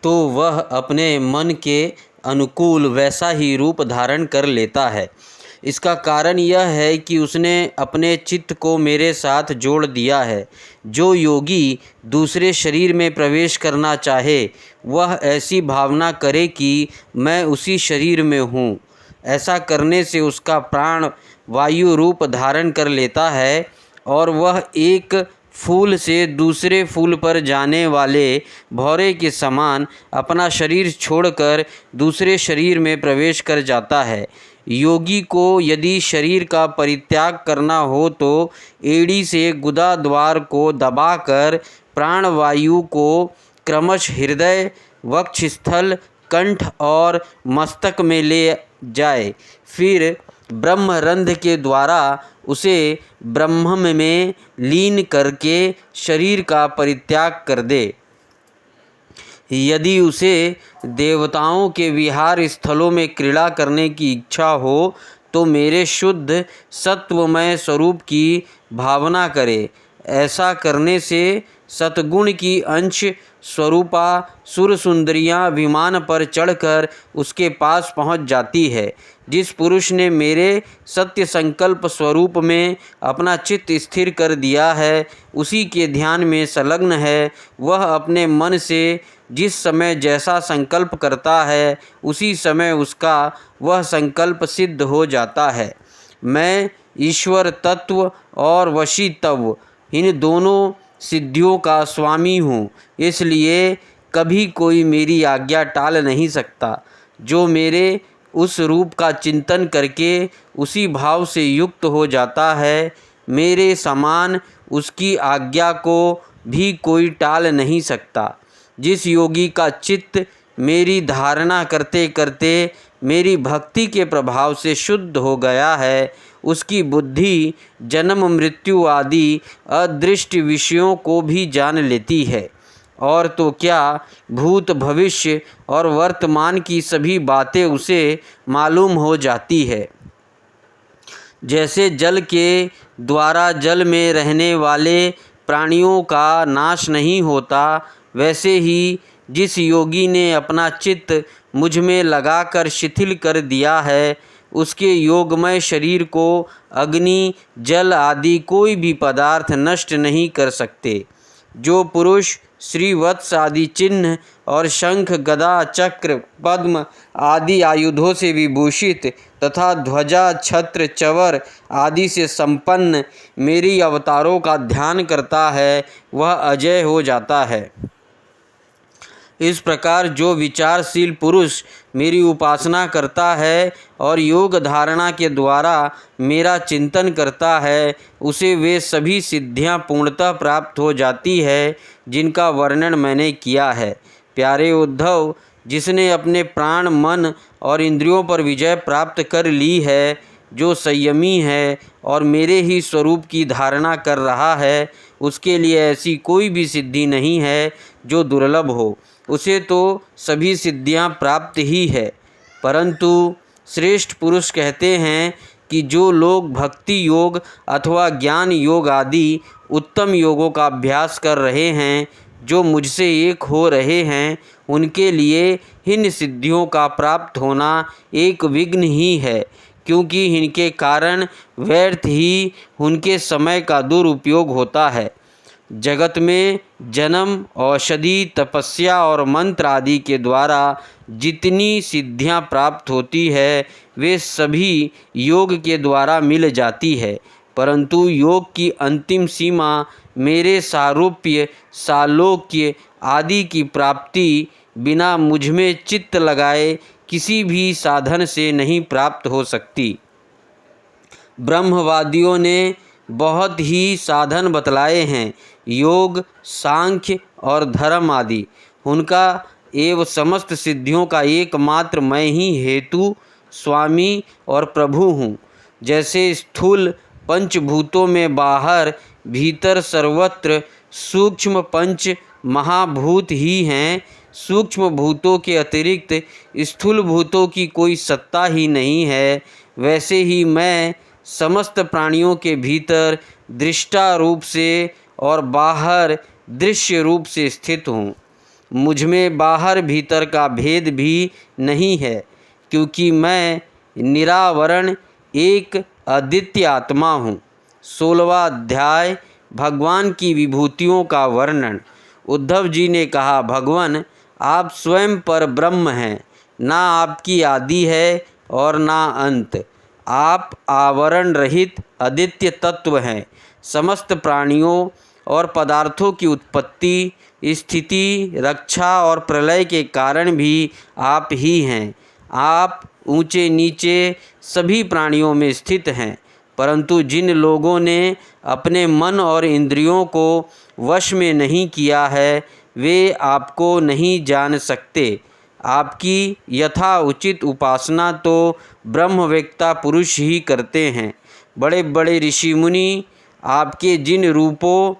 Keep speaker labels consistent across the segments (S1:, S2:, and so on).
S1: तो वह अपने मन के अनुकूल वैसा ही रूप धारण कर लेता है। इसका कारण यह है कि उसने अपने चित्त को मेरे साथ जोड़ दिया है। जो योगी दूसरे शरीर में प्रवेश करना चाहे वह ऐसी भावना करे कि मैं उसी शरीर में हूँ। ऐसा करने से उसका प्राण वायु रूप धारण कर लेता है और वह एक फूल से दूसरे फूल पर जाने वाले भौरे के समान अपना शरीर छोड़कर दूसरे शरीर में प्रवेश कर जाता है। योगी को यदि शरीर का परित्याग करना हो तो एड़ी से गुदा द्वार को दबाकर प्राणवायु को क्रमश हृदय, वक्षस्थल, कंठ और मस्तक में ले जाए। फिर ब्रह्मरंध्र के द्वारा उसे ब्रह्म में लीन करके शरीर का परित्याग कर दे। यदि उसे देवताओं के विहार स्थलों में क्रीड़ा करने की इच्छा हो तो मेरे शुद्ध सत्वमय स्वरूप की भावना करे। ऐसा करने से सतगुण की अंश स्वरूपा सुर सुंदरियाँ विमान पर चढ़कर उसके पास पहुँच जाती है। जिस पुरुष ने मेरे सत्य संकल्प स्वरूप में अपना चित्त स्थिर कर दिया है, उसी के ध्यान में संलग्न है, वह अपने मन से जिस समय जैसा संकल्प करता है उसी समय उसका वह संकल्प सिद्ध हो जाता है। मैं ईश्वर तत्व और वशीतव इन दोनों सिद्धियों का स्वामी हूँ, इसलिए कभी कोई मेरी आज्ञा टाल नहीं सकता। जो मेरे उस रूप का चिंतन करके उसी भाव से युक्त हो जाता है, मेरे समान उसकी आज्ञा को भी कोई टाल नहीं सकता। जिस योगी का चित्त मेरी धारणा करते करते मेरी भक्ति के प्रभाव से शुद्ध हो गया है, उसकी बुद्धि जन्म मृत्यु आदि अदृष्ट विषयों को भी जान लेती है, और तो क्या भूत भविष्य और वर्तमान की सभी बातें उसे मालूम हो जाती है। जैसे जल के द्वारा जल में रहने वाले प्राणियों का नाश नहीं होता, वैसे ही जिस योगी ने अपना चित्त मुझ में लगाकर शिथिल कर दिया है, उसके योगमय शरीर को अग्नि, जल आदि कोई भी पदार्थ नष्ट नहीं कर सकते। जो पुरुष श्रीवत्स आदि चिन्ह और शंख, गदा, चक्र, पद्म आदि आयुधों से विभूषित तथा ध्वजा, छत्र, चवर आदि से संपन्न मेरी अवतारों का ध्यान करता है, वह अजय हो जाता है। इस प्रकार जो विचारशील पुरुष मेरी उपासना करता है और योग धारणा के द्वारा मेरा चिंतन करता है, उसे वे सभी सिद्धियां पूर्णतः प्राप्त हो जाती है जिनका वर्णन मैंने किया है। प्यारे उद्धव, जिसने अपने प्राण, मन और इंद्रियों पर विजय प्राप्त कर ली है, जो संयमी है और मेरे ही स्वरूप की धारणा कर रहा है, उसके लिए ऐसी कोई भी सिद्धि नहीं है जो दुर्लभ हो। उसे तो सभी सिद्धियां प्राप्त ही है। परंतु श्रेष्ठ पुरुष कहते हैं कि जो लोग भक्ति योग अथवा ज्ञान योग आदि उत्तम योगों का अभ्यास कर रहे हैं, जो मुझसे एक हो रहे हैं, उनके लिए इन सिद्धियों का प्राप्त होना एक विघ्न ही है, क्योंकि इनके कारण व्यर्थ ही उनके समय का दुरुपयोग होता है। जगत में जन्म, औषधि, तपस्या और मंत्र आदि के द्वारा जितनी सिद्धियां प्राप्त होती है, वे सभी योग के द्वारा मिल जाती है। परंतु योग की अंतिम सीमा मेरे सारूप्य, सालोक्य आदि की प्राप्ति बिना मुझमें चित्त लगाए किसी भी साधन से नहीं प्राप्त हो सकती। ब्रह्मवादियों ने बहुत ही साधन बतलाए हैं, योग, सांख्य और धर्म आदि। उनका एवं समस्त सिद्धियों का एकमात्र मैं ही हेतु, स्वामी और प्रभु हूँ। जैसे स्थूल पंचभूतों में बाहर भीतर सर्वत्र सूक्ष्म पंच महाभूत ही हैं, सूक्ष्म भूतों के अतिरिक्त स्थूल भूतों की कोई सत्ता ही नहीं है, वैसे ही मैं समस्त प्राणियों के भीतर दृष्टा रूप से और बाहर दृश्य रूप से स्थित हूँ। मुझमें बाहर भीतर का भेद भी नहीं है, क्योंकि मैं निरावरण एक अद्वितीय आत्मा हूँ। 16वां अध्याय भगवान की विभूतियों का वर्णन। उद्धव जी ने कहा, भगवान आप स्वयं पर ब्रह्म हैं, ना आपकी आदि है और ना अंत। आप आवरण रहित अद्वितीय तत्व हैं। समस्त प्राणियों और पदार्थों की उत्पत्ति, स्थिति, रक्षा और प्रलय के कारण भी आप ही हैं। आप ऊंचे नीचे सभी प्राणियों में स्थित हैं, परंतु जिन लोगों ने अपने मन और इंद्रियों को वश में नहीं किया है, वे आपको नहीं जान सकते। आपकी यथा उचित उपासना तो ब्रह्मवेत्ता पुरुष ही करते हैं। बड़े बड़े ऋषि मुनि आपके जिन रूपों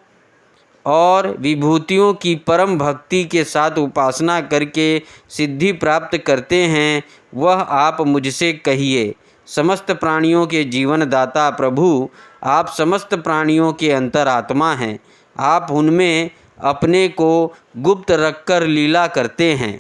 S1: और विभूतियों की परम भक्ति के साथ उपासना करके सिद्धि प्राप्त करते हैं, वह आप मुझसे कहिए। समस्त प्राणियों के जीवन दाता प्रभु, आप समस्त प्राणियों के अंतरात्मा हैं। आप उनमें अपने को गुप्त रखकर लीला करते हैं।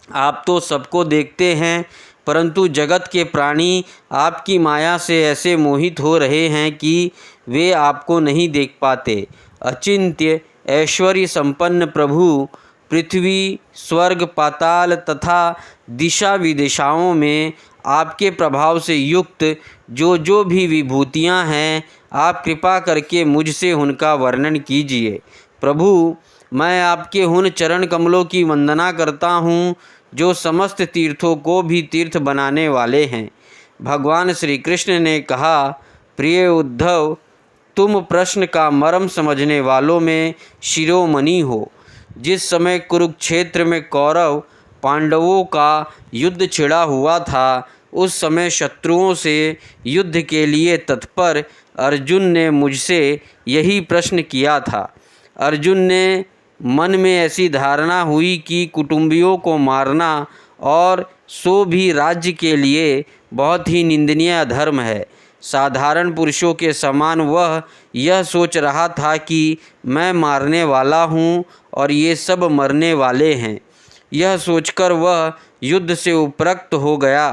S1: आप तो सबको देखते हैं, परंतु जगत के प्राणी आपकी माया से ऐसे मोहित हो रहे हैं कि वे आपको नहीं देख पाते। अचिंत्य ऐश्वर्य संपन्न प्रभु, पृथ्वी, स्वर्ग, पाताल तथा दिशा विदिशाओं में आपके प्रभाव से युक्त जो भी विभूतियां हैं, आप कृपा करके मुझसे उनका वर्णन कीजिए। प्रभु, मैं आपके उन चरण कमलों की वंदना करता हूँ जो समस्त तीर्थों को भी तीर्थ बनाने वाले हैं। भगवान श्री कृष्ण ने कहा, प्रिय उद्धव, तुम प्रश्न का मर्म समझने वालों में शिरोमणि हो। जिस समय कुरुक्षेत्र में कौरव पांडवों का युद्ध छिड़ा हुआ था, उस समय शत्रुओं से युद्ध के लिए तत्पर अर्जुन ने मुझसे यही प्रश्न किया था। अर्जुन ने मन में ऐसी धारणा हुई कि कुटुंबियों को मारना और सो भी राज्य के लिए बहुत ही निंदनीय धर्म है। साधारण पुरुषों के समान वह यह सोच रहा था कि मैं मारने वाला हूँ और ये सब मरने वाले हैं। यह सोचकर वह युद्ध से उपरक्त हो गया।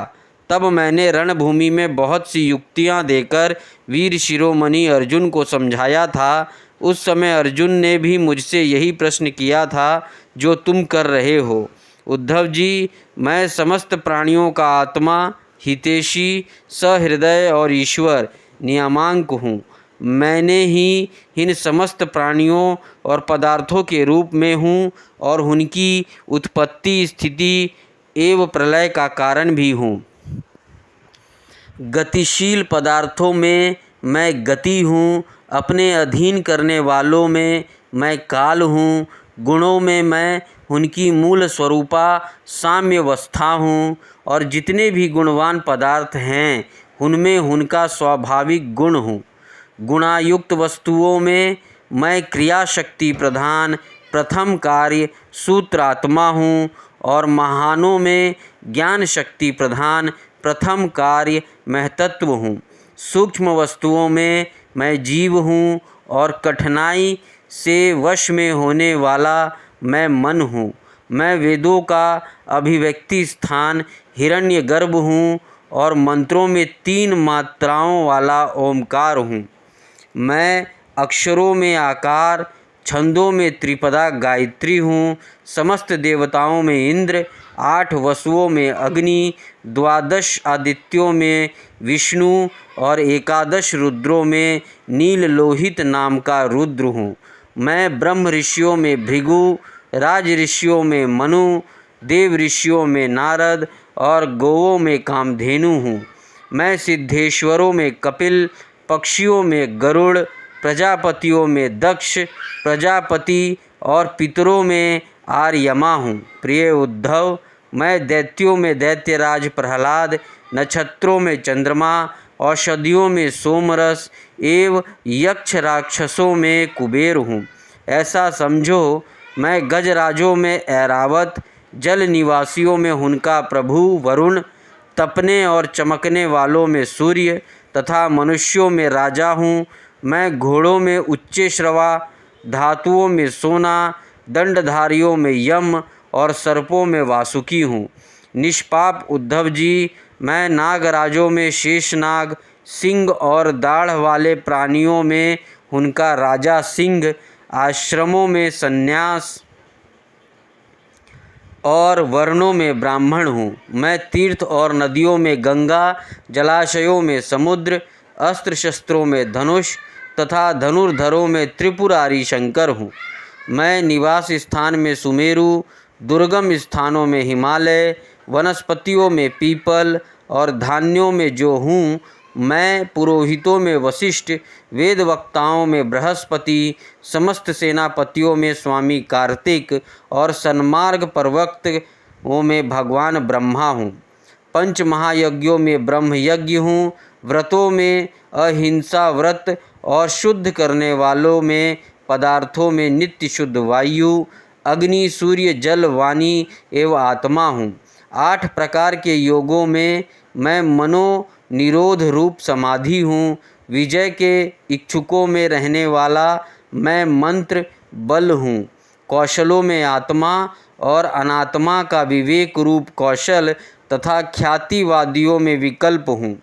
S1: तब मैंने रणभूमि में बहुत सी युक्तियाँ देकर वीर शिरोमणि अर्जुन को समझाया था। उस समय अर्जुन ने भी मुझसे यही प्रश्न किया था जो तुम कर रहे हो। उद्धव जी, मैं समस्त प्राणियों का आत्मा, हितैषी, सहृदय और ईश्वर नियामक हूँ। मैंने ही इन समस्त प्राणियों और पदार्थों के रूप में हूँ और उनकी उत्पत्ति, स्थिति एवं प्रलय का कारण भी हूँ। गतिशील पदार्थों में मैं गति हूँ, अपने अधीन करने वालों में मैं काल हूँ, गुणों में मैं उनकी मूल स्वरूपा साम्यावस्था हूँ और जितने भी गुणवान पदार्थ हैं उनमें उनका स्वाभाविक गुण हूँ। गुणायुक्त वस्तुओं में मैं क्रिया शक्ति प्रधान प्रथम कार्य सूत्रात्मा हूँ और महानों में ज्ञान शक्ति प्रधान प्रथम कार्य महतत्व हूँ। सूक्ष्म वस्तुओं में मैं जीव हूँ और कठिनाई से वश में होने वाला मैं मन हूँ। मैं वेदों का अभिव्यक्ति स्थान हिरण्यगर्भ हूँ और मंत्रों में 3 मात्राओं वाला ओमकार हूँ। मैं अक्षरों में आकार, छंदों में त्रिपदा गायत्री हूँ। समस्त देवताओं में इंद्र, 8 वसुओं में अग्नि, 12 आदित्यों में विष्णु और 11 रुद्रों में नील लोहित नाम का रुद्र हूँ। मैं ब्रह्म ऋषियों में भृगु, राज ऋषियों में मनु, देव ऋषियों में नारद और गौओं में कामधेनु हूँ। मैं सिद्धेश्वरों में कपिल, पक्षियों में गरुड़, प्रजापतियों में दक्ष प्रजापति और पितरों में आर्यमा हूँ। प्रिय उद्धव, मैं दैत्यों में दैत्यराज प्रहलाद, नक्षत्रों में चंद्रमा, औषधियों में सोमरस एवं यक्ष राक्षसों में कुबेर हूँ। ऐसा समझो, मैं गजराजों में ऐरावत, जल निवासियों में उनका प्रभु वरुण, तपने और चमकने वालों में सूर्य तथा मनुष्यों में राजा हूँ। मैं घोड़ों में उच्चैश्रवा, धातुओं में सोना, दंडधारियों में यम और सर्पों में वासुकी हूँ। निष्पाप उद्धव जी, मैं नागराजों में शेषनाग, सिंह और दाढ़ वाले प्राणियों में उनका राजा सिंह, आश्रमों में सन्यास और वर्णों में ब्राह्मण हूँ। मैं तीर्थ और नदियों में गंगा, जलाशयों में समुद्र, अस्त्र शस्त्रों में धनुष तथा धनुर्धरों में त्रिपुरारी शंकर हूँ। मैं निवास स्थान में सुमेरु, दुर्गम स्थानों में हिमालय, वनस्पतियों में पीपल और धान्यों में जो हूँ। मैं पुरोहितों में वशिष्ठ, वेद वक्ताओं में बृहस्पति, समस्त सेनापतियों में स्वामी कार्तिक और सन्मार्ग प्रवक्ताओं में भगवान ब्रह्मा हूँ। पंच महायज्ञों में ब्रह्म यज्ञ हूँ। व्रतों में अहिंसा व्रत और शुद्ध करने वालों में पदार्थों में नित्य शुद्ध वायु, अग्नि, सूर्य, जल, वाणी एवं आत्मा हूँ। 8 प्रकार के योगों में मैं मनो निरोध रूप समाधि हूँ। विजय के इच्छुकों में रहने वाला मैं मंत्र बल हूँ। कौशलों में आत्मा और अनात्मा का विवेक रूप कौशल तथा ख्यातिवादियों में विकल्प हूँ।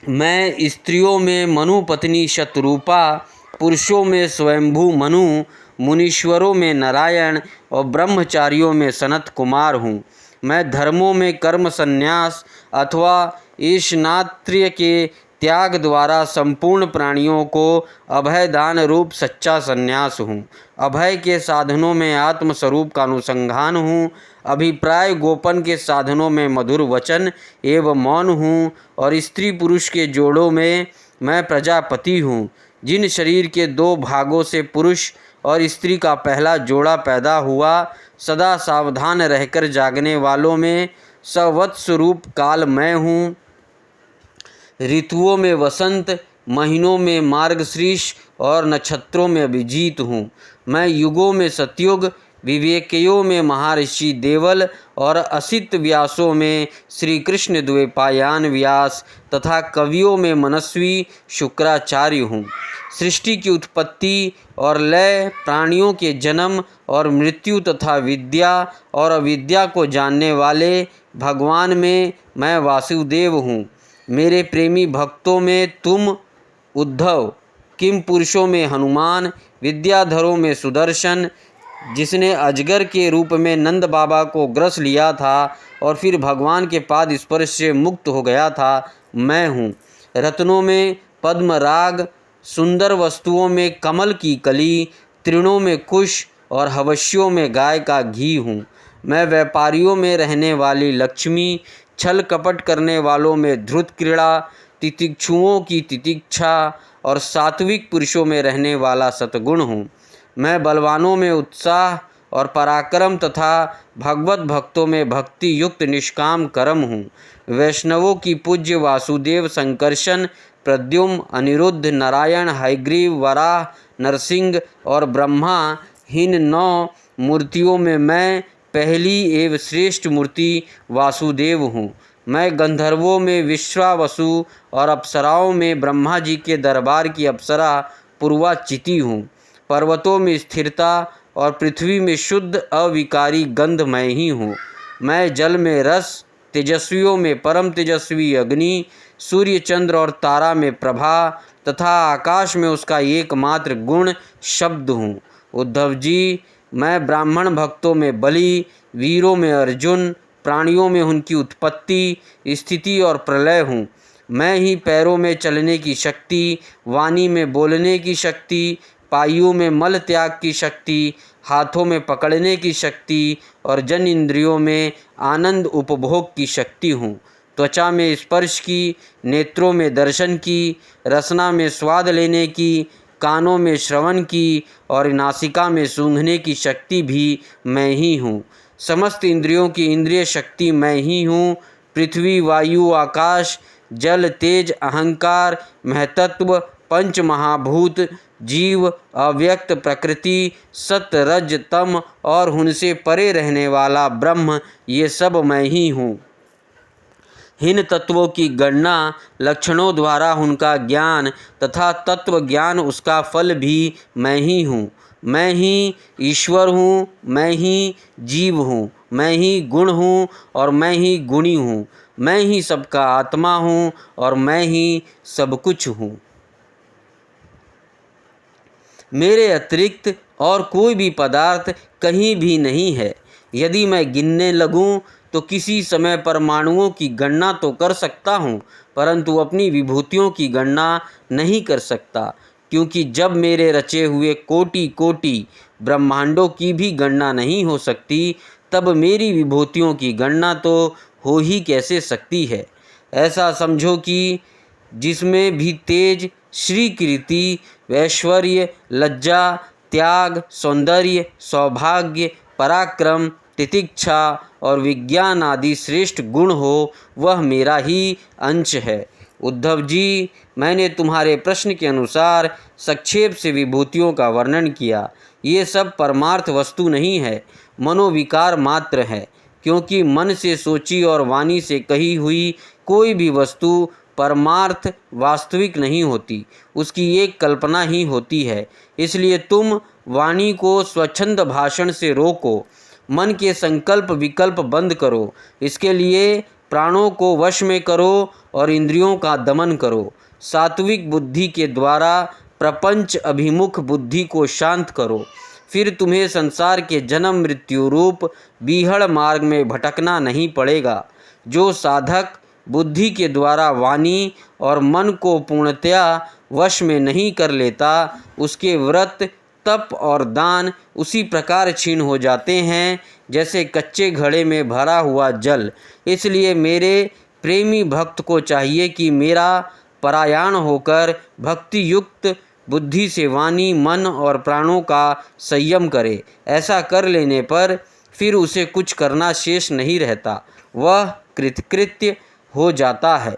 S1: मैं स्त्रियों में मनु पत्नी शतरूपा, पुरुषों में स्वयंभू मनु, मुनीश्वरों में नारायण और ब्रह्मचारियों में सनत कुमार हूँ। मैं धर्मों में कर्म संन्यास अथवा ईशनात्र्य के त्याग द्वारा संपूर्ण प्राणियों को अभयदान रूप सच्चा संन्यास हूँ। अभय के साधनों में आत्मस्वरूप का अनुसंधान हूँ। अभिप्राय गोपन के साधनों में मधुर वचन एवं मौन हूँ। और स्त्री पुरुष के जोड़ों में मैं प्रजापति हूँ। जिन शरीर के 2 भागों से पुरुष और स्त्री का पहला जोड़ा पैदा हुआ, सदा सावधान रहकर जागने वालों में सवत्स रूप काल मैं हूँ। ऋतुओं में वसंत, महीनों में मार्गशीर्ष और नक्षत्रों में अभिजीत हूँ। मैं युगों में सतयुग, विवेकियों में महर्षि देवल और असित व्यासों में श्री कृष्ण द्वैपायन व्यास तथा कवियों में मनस्वी शुक्राचार्य हूँ। सृष्टि की उत्पत्ति और लय, प्राणियों के जन्म और मृत्यु तथा विद्या और अविद्या को जानने वाले भगवान में मैं वासुदेव हूँ। मेरे प्रेमी भक्तों में तुम उद्धव, किम पुरुषों में हनुमान, विद्याधरों में सुदर्शन, जिसने अजगर के रूप में नंद बाबा को ग्रस लिया था और फिर भगवान के पाद स्पर्श से मुक्त हो गया था, मैं हूँ। रत्नों में पद्मराग, सुंदर वस्तुओं में कमल की कली, तृणों में कुश और हवस्यों में गाय का घी हूँ। मैं व्यापारियों में रहने वाली लक्ष्मी, छल कपट करने वालों में धृत क्रीड़ा, तितिक्षुओं की तितिक्षा और सात्विक पुरुषों में रहने वाला सतगुण हूँ। मैं बलवानों में उत्साह और पराक्रम तथा भगवत भक्तों में भक्ति युक्त निष्काम कर्म हूँ। वैष्णवों की पूज्य वासुदेव, संकर्षण, प्रद्युम्न, अनिरुद्ध, नारायण, हयग्रीव, वराह, नरसिंह और ब्रह्मा, इन 9 मूर्तियों में मैं पहली एवं श्रेष्ठ मूर्ति वासुदेव हूँ। मैं गंधर्वों में विश्वावसु और अप्सराओं में ब्रह्मा जी के दरबार की अप्सरा पूर्वाचिति हूँ। पर्वतों में स्थिरता और पृथ्वी में शुद्ध अविकारी गंध मैं ही हूँ। मैं जल में रस, तेजस्वियों में परम तेजस्वी अग्नि, सूर्य, चंद्र और तारा में प्रभा तथा आकाश में उसका एकमात्र गुण शब्द हूँ। उद्धव जी, मैं ब्राह्मण भक्तों में बलि, वीरों में अर्जुन, प्राणियों में उनकी उत्पत्ति, स्थिति और प्रलय हूँ। मैं ही पैरों में चलने की शक्ति, वाणी में बोलने की शक्ति, पायों में मल त्याग की शक्ति, हाथों में पकड़ने की शक्ति और जन इंद्रियों में आनंद उपभोग की शक्ति हूँ। त्वचा में स्पर्श की, नेत्रों में दर्शन की, रसना में स्वाद लेने की, कानों में श्रवण की और नासिका में सूंघने की शक्ति भी मैं ही हूँ। समस्त इंद्रियों की इंद्रिय शक्ति मैं ही हूँ। पृथ्वी, वायु, आकाश, जल, तेज, अहंकार, महतत्व, पंच महाभूत, जीव, अव्यक्त प्रकृति, सत्य, रज, तम और उनसे परे रहने वाला ब्रह्म, ये सब मैं ही हूँ। इन तत्वों की गणना लक्षणों द्वारा उनका ज्ञान तथा तत्व ज्ञान उसका फल भी मैं ही हूँ। मैं ही ईश्वर हूँ, मैं ही जीव हूँ, मैं ही गुण हूँ और मैं ही गुणी हूँ, मैं ही सबका आत्मा हूँ और मैं ही सब कुछ हूँ। मेरे अतिरिक्त और कोई भी पदार्थ कहीं भी नहीं है। यदि मैं गिनने लगूं तो किसी समय परमाणुओं की गणना तो कर सकता हूं, परंतु अपनी विभूतियों की गणना नहीं कर सकता, क्योंकि जब मेरे रचे हुए कोटि कोटि ब्रह्मांडों की भी गणना नहीं हो सकती, तब मेरी विभूतियों की गणना तो हो ही कैसे सकती है। ऐसा समझो कि जिसमें भी तेज, श्री कीर्ति, ऐश्वर्य, लज्जा, त्याग, सौंदर्य, सौभाग्य, पराक्रम, तितिक्षा और विज्ञान आदि श्रेष्ठ गुण हो, वह मेरा ही अंश है। उद्धव जी, मैंने तुम्हारे प्रश्न के अनुसार संक्षेप से विभूतियों का वर्णन किया। ये सब परमार्थ वस्तु नहीं है, मनोविकार मात्र है, क्योंकि मन से सोची और वाणी से कही हुई कोई भी वस्तु परमार्थ वास्तविक नहीं होती, उसकी एक कल्पना ही होती है। इसलिए तुम वाणी को स्वच्छंद भाषण से रोको, मन के संकल्प विकल्प बंद करो। इसके लिए प्राणों को वश में करो और इंद्रियों का दमन करो। सात्विक बुद्धि के द्वारा प्रपंच अभिमुख बुद्धि को शांत करो। फिर तुम्हें संसार के जन्म मृत्यु रूप बीहड़ मार्ग में भटकना नहीं पड़ेगा। जो साधक बुद्धि के द्वारा वाणी और मन को पूर्णतया वश में नहीं कर लेता, उसके व्रत, तप और दान उसी प्रकार क्षीण हो जाते हैं जैसे कच्चे घड़े में भरा हुआ जल। इसलिए मेरे प्रेमी भक्त को चाहिए कि मेरा परायण होकर भक्ति युक्त बुद्धि से वाणी, मन और प्राणों का संयम करे। ऐसा कर लेने पर फिर उसे कुछ करना शेष नहीं रहता, वह कृतकृत्य हो जाता है।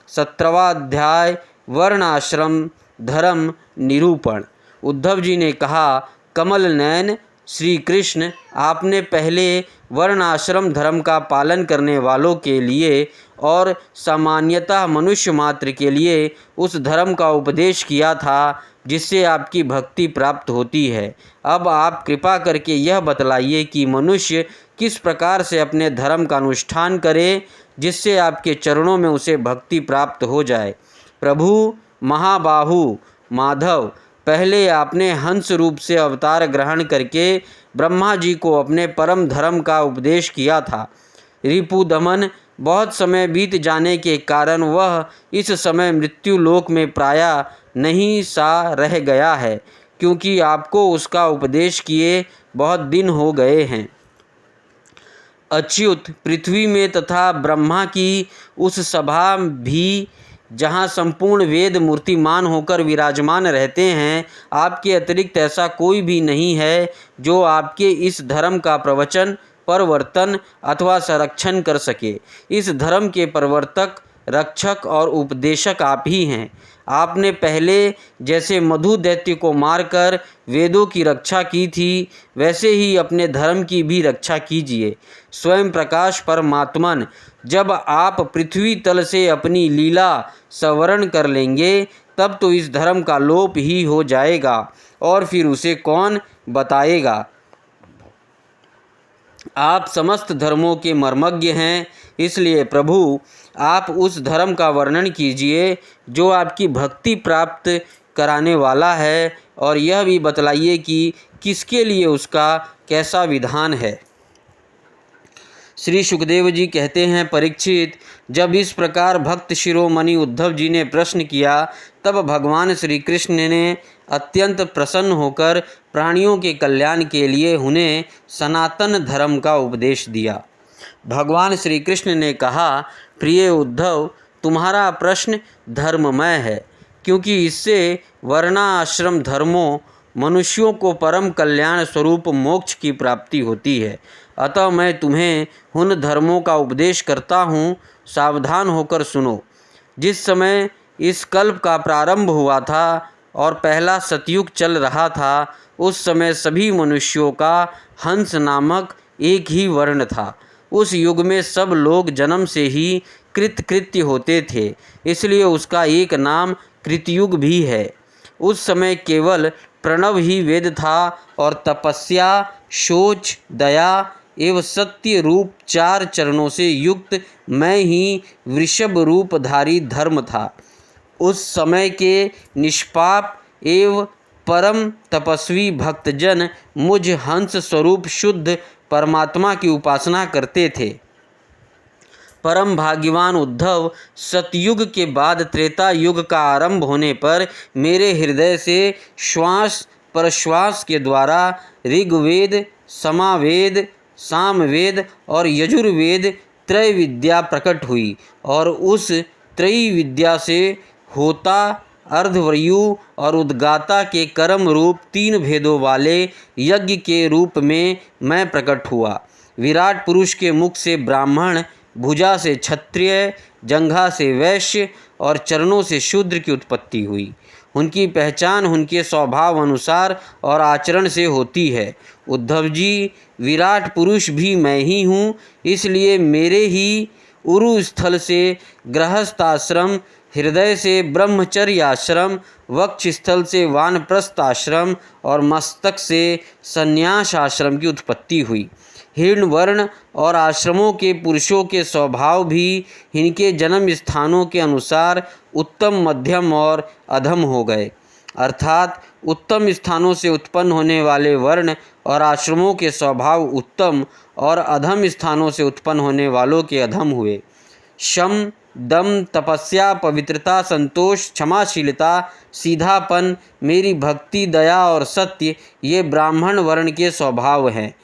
S1: 17वां अध्याय वर्णाश्रम धर्म निरूपण। उद्धव जी ने कहा, कमल नयन श्री कृष्ण, आपने पहले वर्णाश्रम धर्म का पालन करने वालों के लिए और सामान्यतः मनुष्य मात्र के लिए उस धर्म का उपदेश किया था जिससे आपकी भक्ति प्राप्त होती है। अब आप कृपा करके यह बतलाइए कि मनुष्य किस प्रकार से अपने धर्म का अनुष्ठान करे जिससे आपके चरणों में उसे भक्ति प्राप्त हो जाए। प्रभु महाबाहु माधव, पहले आपने हंस रूप से अवतार ग्रहण करके ब्रह्मा जी को अपने परम धर्म का उपदेश किया था। रिपु दमन बहुत समय बीत जाने के कारण वह इस समय मृत्यु लोक में प्रायः नहीं सा रह गया है, क्योंकि आपको उसका उपदेश किए बहुत दिन हो गए हैं। अच्युत, पृथ्वी में तथा ब्रह्मा की उस सभा भी जहाँ संपूर्ण वेद मूर्तिमान होकर विराजमान रहते हैं, आपके अतिरिक्त ऐसा कोई भी नहीं है जो आपके इस धर्म का प्रवचन, परिवर्तन अथवा संरक्षण कर सके। इस धर्म के प्रवर्तक, रक्षक और उपदेशक आप ही हैं। आपने पहले जैसे मधु दैत्य को मारकर वेदों की रक्षा की थी, वैसे ही अपने धर्म की भी रक्षा कीजिए। स्वयं प्रकाश परमात्मन, जब आप पृथ्वी तल से अपनी लीला संवरण कर लेंगे, तब तो इस धर्म का लोप ही हो जाएगा और फिर उसे कौन बताएगा। आप समस्त धर्मों के मर्मज्ञ हैं, इसलिए प्रभु आप उस धर्म का वर्णन कीजिए जो आपकी भक्ति प्राप्त कराने वाला है, और यह भी बतलाइए कि किसके लिए उसका कैसा विधान है। श्री सुखदेव जी कहते हैं, परीक्षित, जब इस प्रकार भक्त शिरोमणि उद्धव जी ने प्रश्न किया, तब भगवान श्री कृष्ण ने अत्यंत प्रसन्न होकर प्राणियों के कल्याण के लिए उन्हें सनातन धर्म का उपदेश दिया। भगवान श्री कृष्ण ने कहा, प्रिय उद्धव, तुम्हारा प्रश्न धर्ममय है, क्योंकि इससे वर्णाश्रम धर्मों मनुष्यों को परम कल्याण स्वरूप मोक्ष की प्राप्ति होती है। अतः मैं तुम्हें उन धर्मों का उपदेश करता हूँ, सावधान होकर सुनो। जिस समय इस कल्प का प्रारंभ हुआ था और पहला सतयुग चल रहा था, उस समय सभी मनुष्यों का हंस नामक एक ही वर्ण था। उस युग में सब लोग जन्म से ही कृतकृत्य होते थे, इसलिए उसका एक नाम कृतयुग भी है। उस समय केवल प्रणव ही वेद था और तपस्या, शौच, दया एवं सत्य रूप 4 चरणों से युक्त मैं ही वृषभ रूपधारी धर्म था। उस समय के निष्पाप एवं परम तपस्वी भक्तजन मुझ हंस स्वरूप शुद्ध परमात्मा की उपासना करते थे। परम भाग्यवान उद्धव, सतयुग के बाद त्रेता युग का आरंभ होने पर मेरे हृदय से श्वास प्रश्वास के द्वारा ऋग्वेद, समावेद, सामवेद और यजुर्वेद त्रय विद्या प्रकट हुई और उस त्रयी विद्या से होता, अर्धवयु और उद्गाता के कर्म रूप 3 भेदों वाले यज्ञ के रूप में मैं प्रकट हुआ। विराट पुरुष के मुख से ब्राह्मण, भुजा से क्षत्रिय, जंघा से वैश्य और चरणों से शूद्र की उत्पत्ति हुई। उनकी पहचान उनके स्वभाव अनुसार और आचरण से होती है। उद्धव जी, विराट पुरुष भी मैं ही हूँ, इसलिए मेरे ही उरु स्थल से गृहस्थ आश्रम, हृदय से ब्रह्मचर्य आश्रम, वक्ष स्थल से वानप्रस्थ आश्रम और मस्तक से संन्यास आश्रम की उत्पत्ति हुई। हिरण वर्ण और आश्रमों के पुरुषों के स्वभाव भी इनके जन्म स्थानों के अनुसार उत्तम, मध्यम और अधम हो गए। अर्थात उत्तम स्थानों से उत्पन्न होने वाले वर्ण और आश्रमों के स्वभाव उत्तम और अधम स्थानों से उत्पन्न होने वालों के अधम हुए। शम, दम, तपस्या, पवित्रता, संतोष, क्षमाशीलता, सीधापन, मेरी भक्ति, दया और सत्य ये ब्राह्मण वर्ण के स्वभाव हैं।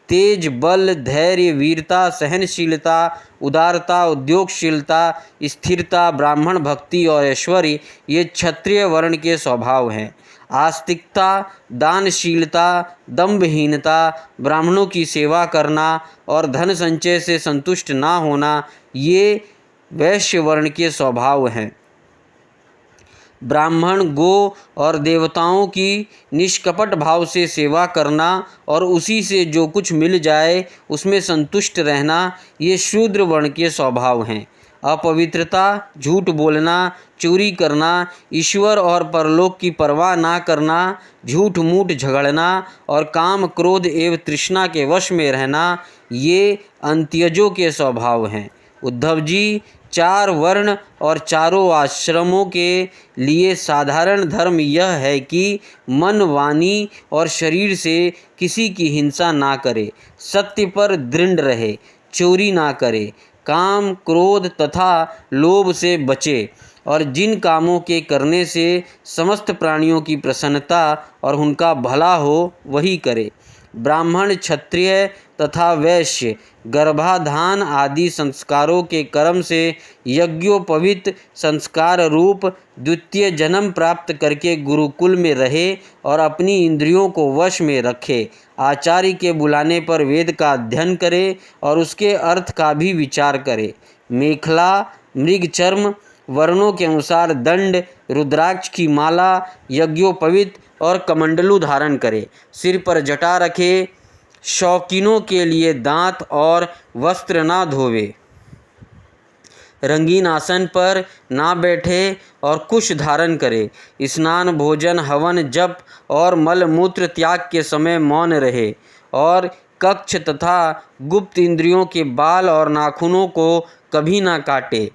S1: तेज, बल, धैर्य, वीरता, सहनशीलता, उदारता, उद्योगशीलता, स्थिरता, ब्राह्मण भक्ति और ऐश्वर्य ये क्षत्रिय वर्ण के स्वभाव हैं। आस्तिकता, दानशीलता, दंभहीनता, ब्राह्मणों की सेवा करना और धन संचय से संतुष्ट ना होना ये वैश्य वर्ण के स्वभाव हैं। ब्राह्मण, गो और देवताओं की निष्कपट भाव से सेवा करना और उसी से जो कुछ मिल जाए उसमें संतुष्ट रहना ये शूद्र वर्ण के स्वभाव हैं। अपवित्रता, झूठ बोलना, चोरी करना, ईश्वर और परलोक की परवाह ना करना, झूठ मूठ झगड़ना और काम, क्रोध एवं तृष्णा के वश में रहना ये अंत्यजों के स्वभाव हैं। उद्धव जी, 4 वर्ण और चारों आश्रमों के लिए साधारण धर्म यह है कि मन, वाणी और शरीर से किसी की हिंसा ना करे, सत्य पर दृढ़ रहे, चोरी ना करे, काम, क्रोध तथा लोभ से बचे और जिन कामों के करने से समस्त प्राणियों की प्रसन्नता और उनका भला हो वही करे। ब्राह्मण, क्षत्रिय तथा वैश्य गर्भाधान आदि संस्कारों के कर्म से यज्ञोपवीत संस्कार रूप द्वितीय जन्म प्राप्त करके गुरुकुल में रहे और अपनी इंद्रियों को वश में रखे। आचार्य के बुलाने पर वेद का अध्ययन करे और उसके अर्थ का भी विचार करे। मेखला, मृगचर्म वर्णों के अनुसार दंड, रुद्राक्ष की माला, यज्ञोपवीत और कमंडलू धारण करे। सिर पर जटा रखे, शौकीनों के लिए दांत और वस्त्र ना धोवे, रंगीन आसन पर ना बैठे और कुश धारण करे। स्नान, भोजन, हवन, जप और मल मूत्र त्याग के समय मौन रहे और कक्ष तथा गुप्त इंद्रियों के बाल और नाखूनों को कभी ना काटे।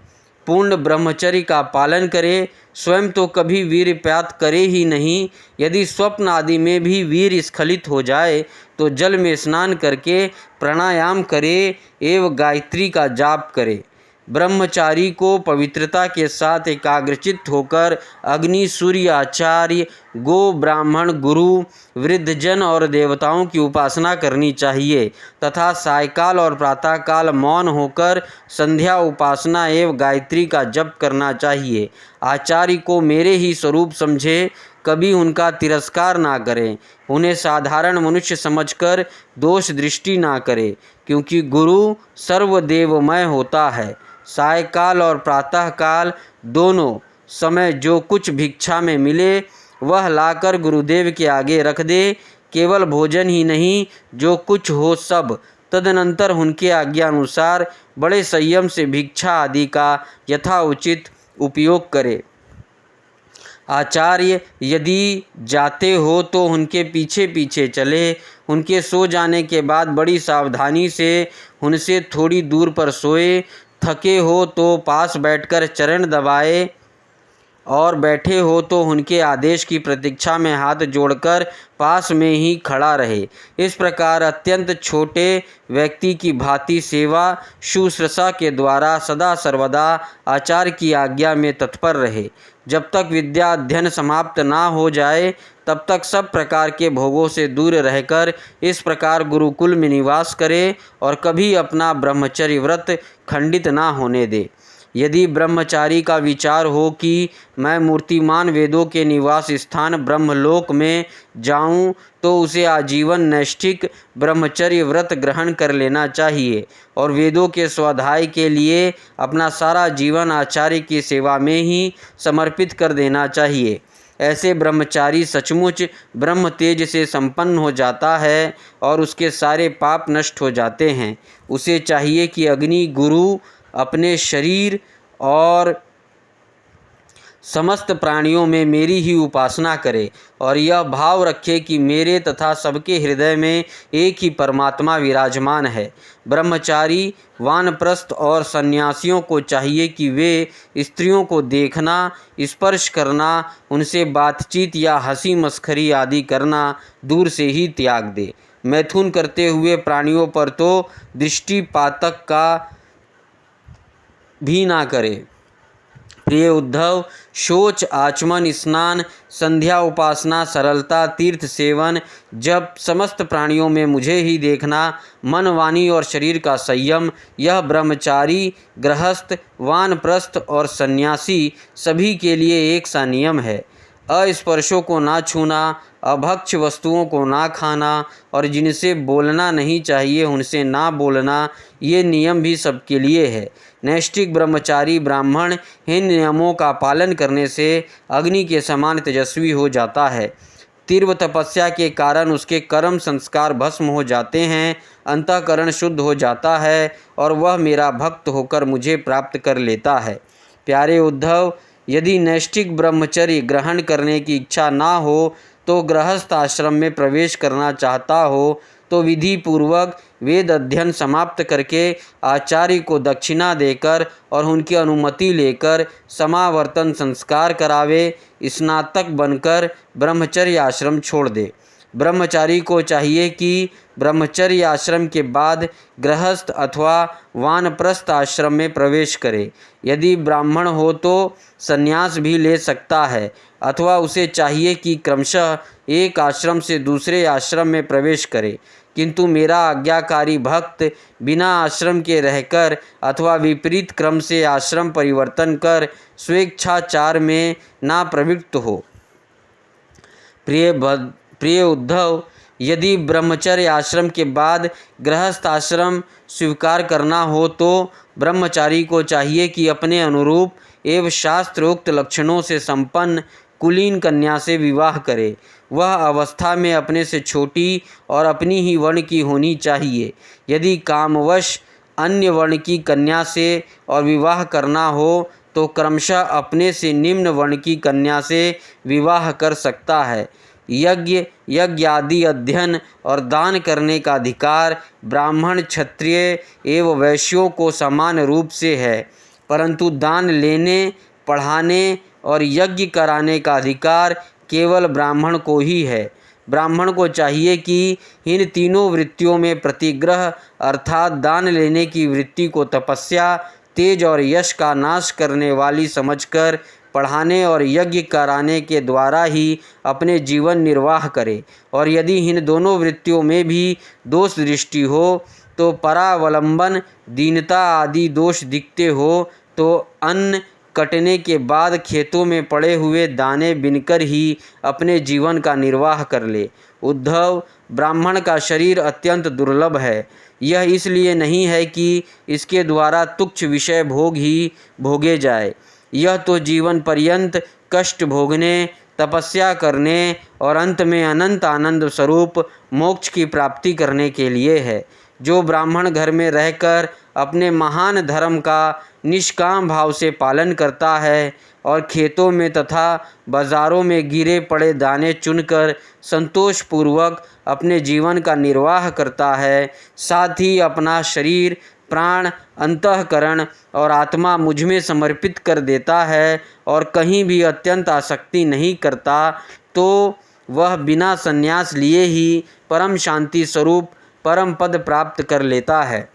S1: पूर्ण ब्रह्मचर्य का पालन करे। स्वयं तो कभी वीर्यपात करे ही नहीं। यदि स्वप्न आदि में भी वीर्य स्खलित हो जाए तो जल में स्नान करके प्राणायाम करे एवं गायत्री का जाप करे। ब्रह्मचारी को पवित्रता के साथ एकाग्रचित्त होकर अग्नि, सूर्य, आचार्य, गो, ब्राह्मण, गुरु, वृद्धजन और देवताओं की उपासना करनी चाहिए तथा सायकाल और प्रातःकाल मौन होकर संध्या उपासना एवं गायत्री का जप करना चाहिए। आचार्य को मेरे ही स्वरूप समझे, कभी उनका तिरस्कार ना करें, उन्हें साधारण मनुष्य समझकर दोष दृष्टि ना करें, क्योंकि गुरु सर्वदेवमय होता है। सायकाल और प्रातःकाल दोनों समय जो कुछ भिक्षा में मिले वह लाकर गुरुदेव के आगे रख दे। केवल भोजन ही नहीं, जो कुछ हो सब। तदनंतर उनके आज्ञा अनुसार बड़े संयम से भिक्षा आदि का यथाउचित उपयोग करे। आचार्य, यदि जाते हो तो उनके पीछे पीछे चले। उनके सो जाने के बाद बड़ी सावधानी से उनसे थोड़ी दूर पर सोए। थके हो तो पास बैठकर चरण दबाए और बैठे हो तो उनके आदेश की प्रतीक्षा में हाथ जोड़कर पास में ही खड़ा रहे। इस प्रकार अत्यंत छोटे व्यक्ति की भांति सेवा शुश्रूषा के द्वारा सदा सर्वदा आचार्य की आज्ञा में तत्पर रहे। जब तक विद्या अध्ययन समाप्त ना हो जाए तब तक सब प्रकार के भोगों से दूर रहकर इस प्रकार गुरुकुल में निवास करे और कभी अपना ब्रह्मचर्य व्रत खंडित ना होने दे। यदि ब्रह्मचारी का विचार हो कि मैं मूर्तिमान वेदों के निवास स्थान ब्रह्मलोक में जाऊं, तो उसे आजीवन नैष्ठिक ब्रह्मचर्य व्रत ग्रहण कर लेना चाहिए और वेदों के स्वाध्याय के लिए अपना सारा जीवन आचार्य की सेवा में ही समर्पित कर देना चाहिए। ऐसे ब्रह्मचारी सचमुच ब्रह्म तेज से संपन्न हो जाता है और उसके सारे पाप नष्ट हो जाते हैं। उसे चाहिए कि अग्नि गुरु अपने शरीर और समस्त प्राणियों में मेरी ही उपासना करे और यह भाव रखे कि मेरे तथा सबके हृदय में एक ही परमात्मा विराजमान है। ब्रह्मचारी, वानप्रस्थ और सन्यासियों को चाहिए कि वे स्त्रियों को देखना, स्पर्श करना, उनसे बातचीत या हंसी मस्खरी आदि करना दूर से ही त्याग दे। मैथुन करते हुए प्राणियों पर तो दृष्टिपातक का भी ना करे। प्रिय उद्धव, शौच, आचमन, स्नान, संध्या उपासना, सरलता, तीर्थ सेवन, जब समस्त प्राणियों में मुझे ही देखना, मन, वाणी और शरीर का संयम, यह ब्रह्मचारी, गृहस्थ, वानप्रस्थ और सन्यासी सभी के लिए एक सा नियम है। अस्पर्शों को ना छूना, अभक्ष्य वस्तुओं को ना खाना और जिनसे बोलना नहीं चाहिए उनसे ना बोलना, ये नियम भी सबके लिए है। नैष्ठिक ब्रह्मचारी ब्राह्मण इन नियमों का पालन करने से अग्नि के समान तेजस्वी हो जाता है। तीव्र तपस्या के कारण उसके कर्म संस्कार भस्म हो जाते हैं, अंतःकरण शुद्ध हो जाता है और वह मेरा भक्त होकर मुझे प्राप्त कर लेता है। प्यारे उद्धव, यदि नैष्ठिक ब्रह्मचर्य ग्रहण करने की इच्छा ना हो तो गृहस्थ आश्रम में प्रवेश करना चाहता हो तो विधि पूर्वक वेद अध्ययन समाप्त करके आचार्य को दक्षिणा देकर और उनकी अनुमति लेकर समावर्तन संस्कार करावे, स्नातक बनकर ब्रह्मचर्य आश्रम छोड़ दे। ब्रह्मचारी को चाहिए कि ब्रह्मचर्य आश्रम के बाद गृहस्थ अथवा वानप्रस्थ आश्रम में प्रवेश करे। यदि ब्राह्मण हो तो संन्यास भी ले सकता है अथवा उसे चाहिए कि क्रमशः एक आश्रम से दूसरे आश्रम में प्रवेश करे। किंतु मेरा आज्ञाकारी भक्त बिना आश्रम के रहकर अथवा विपरीत क्रम से आश्रम परिवर्तन कर स्वेच्छाचार में ना प्रवृत्त हो। प्रिय उद्धव, यदि ब्रह्मचर्य आश्रम के बाद गृहस्थ आश्रम स्वीकार करना हो तो ब्रह्मचारी को चाहिए कि अपने अनुरूप एवं शास्त्रोक्त लक्षणों से संपन्न कुलीन कन्या से विवाह करे। वह अवस्था में अपने से छोटी और अपनी ही वर्ण की होनी चाहिए। यदि कामवश अन्य वर्ण की कन्या से और विवाह करना हो तो क्रमशः अपने से निम्न वर्ण की कन्या से विवाह कर सकता है। यज्ञ आदि अध्ययन और दान करने का अधिकार ब्राह्मण, क्षत्रिय एवं वैश्यों को समान रूप से है, परंतु दान लेने, पढ़ाने और यज्ञ कराने का अधिकार केवल ब्राह्मण को ही है। ब्राह्मण को चाहिए कि इन तीनों वृत्तियों में प्रतिग्रह अर्थात दान लेने की वृत्ति को तपस्या, तेज और यश का नाश करने वाली समझकर पढ़ाने और यज्ञ कराने के द्वारा ही अपने जीवन निर्वाह करे और यदि इन दोनों वृत्तियों में भी दोष दृष्टि हो तो परावलंबन, दीनता आदि दोष दिखते हो तो अन्न कटने के बाद खेतों में पड़े हुए दाने बिनकर ही अपने जीवन का निर्वाह कर ले। उद्धव, ब्राह्मण का शरीर अत्यंत दुर्लभ है। यह इसलिए नहीं है कि इसके द्वारा तुच्छ विषय भोग ही भोगे जाए, यह तो जीवन पर्यंत कष्ट भोगने, तपस्या करने और अंत में अनंत आनंद स्वरूप मोक्ष की प्राप्ति करने के लिए है। जो ब्राह्मण घर में रहकर अपने महान धर्म का निष्काम भाव से पालन करता है और खेतों में तथा बाज़ारों में गिरे पड़े दाने चुनकर संतोषपूर्वक अपने जीवन का निर्वाह करता है, साथ ही अपना शरीर, प्राण, अंतःकरण और आत्मा मुझ में समर्पित कर देता है और कहीं भी अत्यंत आसक्ति नहीं करता, तो वह बिना संन्यास लिए ही परम शांति स्वरूप परम पद प्राप्त कर लेता है।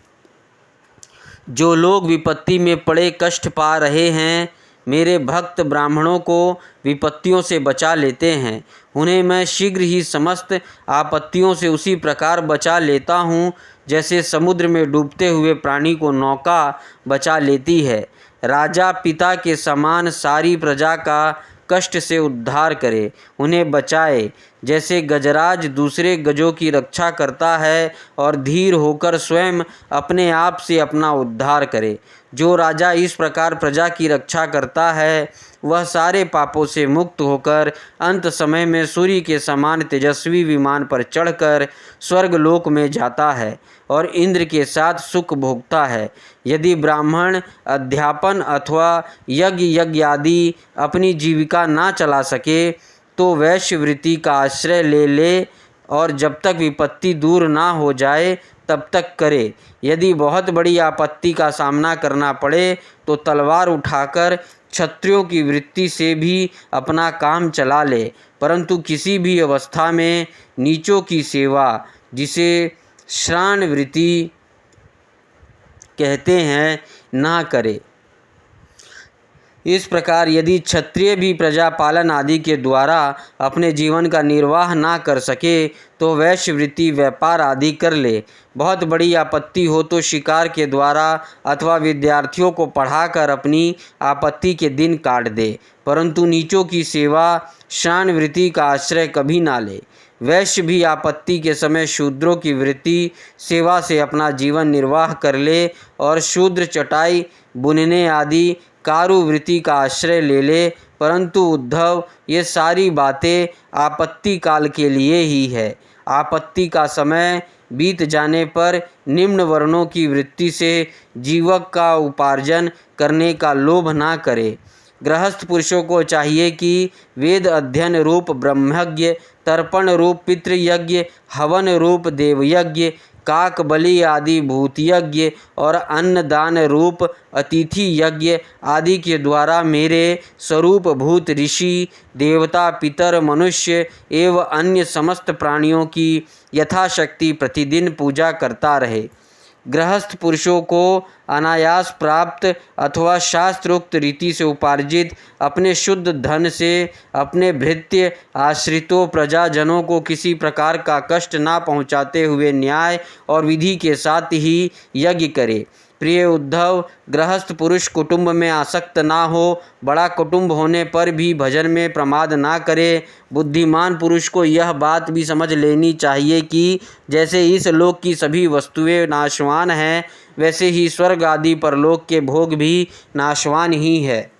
S1: जो लोग विपत्ति में पड़े कष्ट पा रहे हैं, मेरे भक्त ब्राह्मणों को विपत्तियों से बचा लेते हैं। उन्हें मैं शीघ्र ही समस्त आपत्तियों से उसी प्रकार बचा लेता हूँ जैसे समुद्र में डूबते हुए प्राणी को नौका बचा लेती है। राजा पिता के समान सारी प्रजा का कष्ट से उद्धार करे, उन्हें बचाए, जैसे गजराज दूसरे गजों की रक्षा करता है और धीर होकर स्वयं अपने आप से अपना उद्धार करे। जो राजा इस प्रकार प्रजा की रक्षा करता है, वह सारे पापों से मुक्त होकर अंत समय में सूर्य के समान तेजस्वी विमान पर चढ़कर स्वर्गलोक में जाता है और इंद्र के साथ सुख भोगता है। यदि ब्राह्मण अध्यापन अथवा यज्ञ आदि अपनी जीविका ना चला सके, तो वैश्यवृत्ति का आश्रय ले और जब तक विपत्ति दूर ना हो जाए तब तक करे। यदि बहुत बड़ी आपत्ति का सामना करना पड़े तो तलवार उठाकर क्षत्रियों की वृत्ति से भी अपना काम चला ले, परंतु किसी भी अवस्था में नीचों की सेवा, जिसे श्राण वृत्ति कहते हैं, ना करे। इस प्रकार यदि क्षत्रिय भी प्रजा पालन आदि के द्वारा अपने जीवन का निर्वाह ना कर सके, तो वैश्यवृत्ति व्यापार आदि कर ले। बहुत बड़ी आपत्ति हो तो शिकार के द्वारा अथवा विद्यार्थियों को पढ़ाकर अपनी आपत्ति के दिन काट दे, परंतु नीचों की सेवा, श्राण वृत्ति का आश्रय कभी ना ले। वैश्य भी आपत्ति के समय शूद्रों की वृत्ति सेवा से अपना जीवन निर्वाह कर ले और शूद्र चटाई बुनने आदि कारुवृत्ति का आश्रय ले, परंतु उद्धव, ये सारी बातें आपत्ति काल के लिए ही है। आपत्ति का समय बीत जाने पर निम्न वर्णों की वृत्ति से जीवक का उपार्जन करने का लोभ ना करे। गृहस्थ पुरुषों को चाहिए कि वेद अध्ययन रूप ब्रह्मयज्ञ, तर्पण रूप पितृयज्ञ, हवन रूप देवयज्ञ, काक बलि आदि भूत यज्ञ और अन्नदान रूप अतिथि यज्ञ आदि के द्वारा मेरे स्वरूप भूत ऋषि, देवता, पितर, मनुष्य एवं अन्य समस्त प्राणियों की यथाशक्ति प्रतिदिन पूजा करता रहे। गृहस्थ पुरुषों को अनायास प्राप्त अथवा शास्त्रोक्त रीति से उपार्जित अपने शुद्ध धन से अपने भृत्य आश्रितों प्रजाजनों को किसी प्रकार का कष्ट ना पहुँचाते हुए न्याय और विधि के साथ ही यज्ञ करे। प्रिय उद्धव, गृहस्थ पुरुष कुटुंब में आसक्त ना हो, बड़ा कुटुंब होने पर भी भजन में प्रमाद ना करे। बुद्धिमान पुरुष को यह बात भी समझ लेनी चाहिए कि जैसे इस लोक की सभी वस्तुएं नाशवान हैं, वैसे ही स्वर्ग आदि परलोक के भोग भी नाशवान ही है।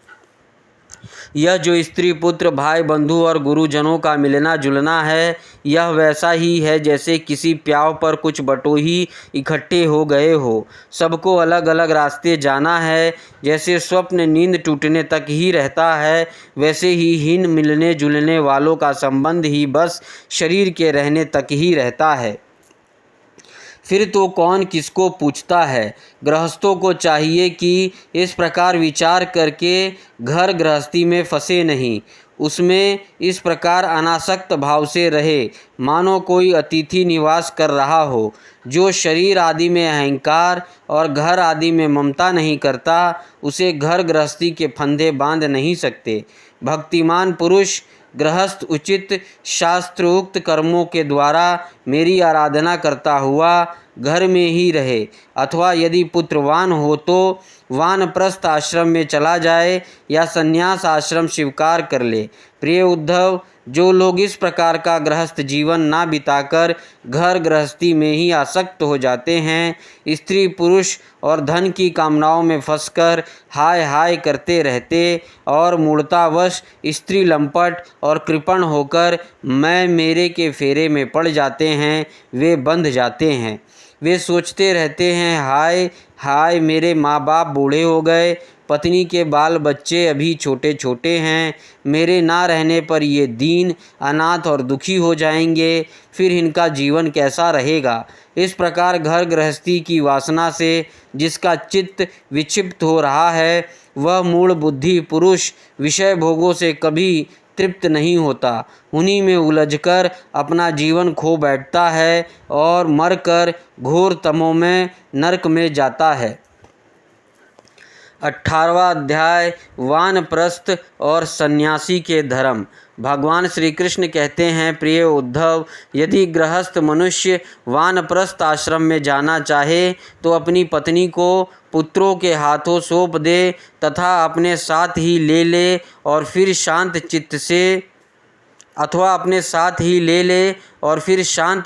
S1: यह जो स्त्री पुत्र भाई बंधु और गुरुजनों का मिलना जुलना है, यह वैसा ही है जैसे किसी प्याव पर कुछ बटोही इकट्ठे हो गए हो। सबको अलग अलग रास्ते जाना है। जैसे स्वप्न नींद टूटने तक ही रहता है, वैसे ही हीन मिलने जुलने वालों का संबंध ही बस शरीर के रहने तक ही रहता है। फिर तो कौन किसको पूछता है। गृहस्थों को चाहिए कि इस प्रकार विचार करके घर गृहस्थी में फंसे नहीं, उसमें इस प्रकार अनासक्त भाव से रहे मानो कोई अतिथि निवास कर रहा हो। जो शरीर आदि में अहंकार और घर आदि में ममता नहीं करता, उसे घर गृहस्थी के फंदे बांध नहीं सकते। भक्तिमान पुरुष गृहस्थ उचित शास्त्रोक्त कर्मों के द्वारा मेरी आराधना करता हुआ घर में ही रहे, अथवा यदि पुत्रवान हो तो वानप्रस्थ आश्रम में चला जाए या संन्यास आश्रम स्वीकार कर ले। प्रिय उद्धव, जो लोग इस प्रकार का गृहस्थ जीवन ना बिताकर घर गृहस्थी में ही आसक्त हो जाते हैं, स्त्री पुरुष और धन की कामनाओं में फंसकर हाय हाय करते रहते और मूढ़तावश स्त्री लंपट और कृपण होकर मैं मेरे के फेरे में पड़ जाते हैं, वे बंध जाते हैं। वे सोचते रहते हैं, हाय हाय मेरे माँ बाप बूढ़े हो गए, पत्नी के बाल बच्चे अभी छोटे छोटे हैं, मेरे ना रहने पर ये दीन अनाथ और दुखी हो जाएंगे, फिर इनका जीवन कैसा रहेगा। इस प्रकार घर गृहस्थी की वासना से जिसका चित्त विक्षिप्त हो रहा है, वह मूढ़ बुद्धि पुरुष विषय भोगों से कभी तृप्त नहीं होता, उन्हीं में उलझकर अपना जीवन खो बैठता है और मरकर घोर तमोमय नरक में जाता है। 18वां अध्याय वानप्रस्थ और सन्यासी के धर्म। भगवान श्री कृष्ण कहते हैं, प्रिय उद्धव, यदि गृहस्थ मनुष्य वानप्रस्थ आश्रम में जाना चाहे तो अपनी पत्नी को पुत्रों के हाथों सौंप दे तथा अपने साथ ही ले ले और फिर शांत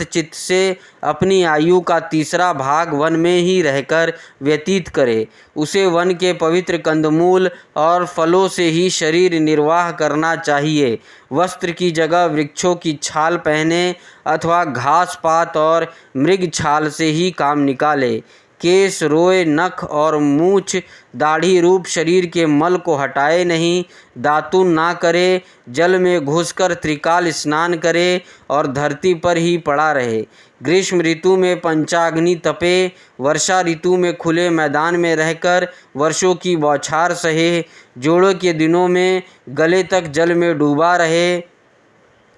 S1: चित्त से अपनी आयु का तीसरा भाग वन में ही रहकर व्यतीत करे। उसे वन के पवित्र कंदमूल और फलों से ही शरीर निर्वाह करना चाहिए। वस्त्र की जगह वृक्षों की छाल पहने अथवा घास पात और मृग छाल से ही काम निकाले। केस, रोए, नख और मूछ दाढ़ी रूप शरीर के मल को हटाए नहीं, दातुन ना करे, जल में घुसकर त्रिकाल स्नान करे और धरती पर ही पड़ा रहे। ग्रीष्म ऋतु में पंचाग्नि तपे, वर्षा ऋतु में खुले मैदान में रहकर वर्षों की बौछार सहे, जोड़ों के दिनों में गले तक जल में डूबा रहे।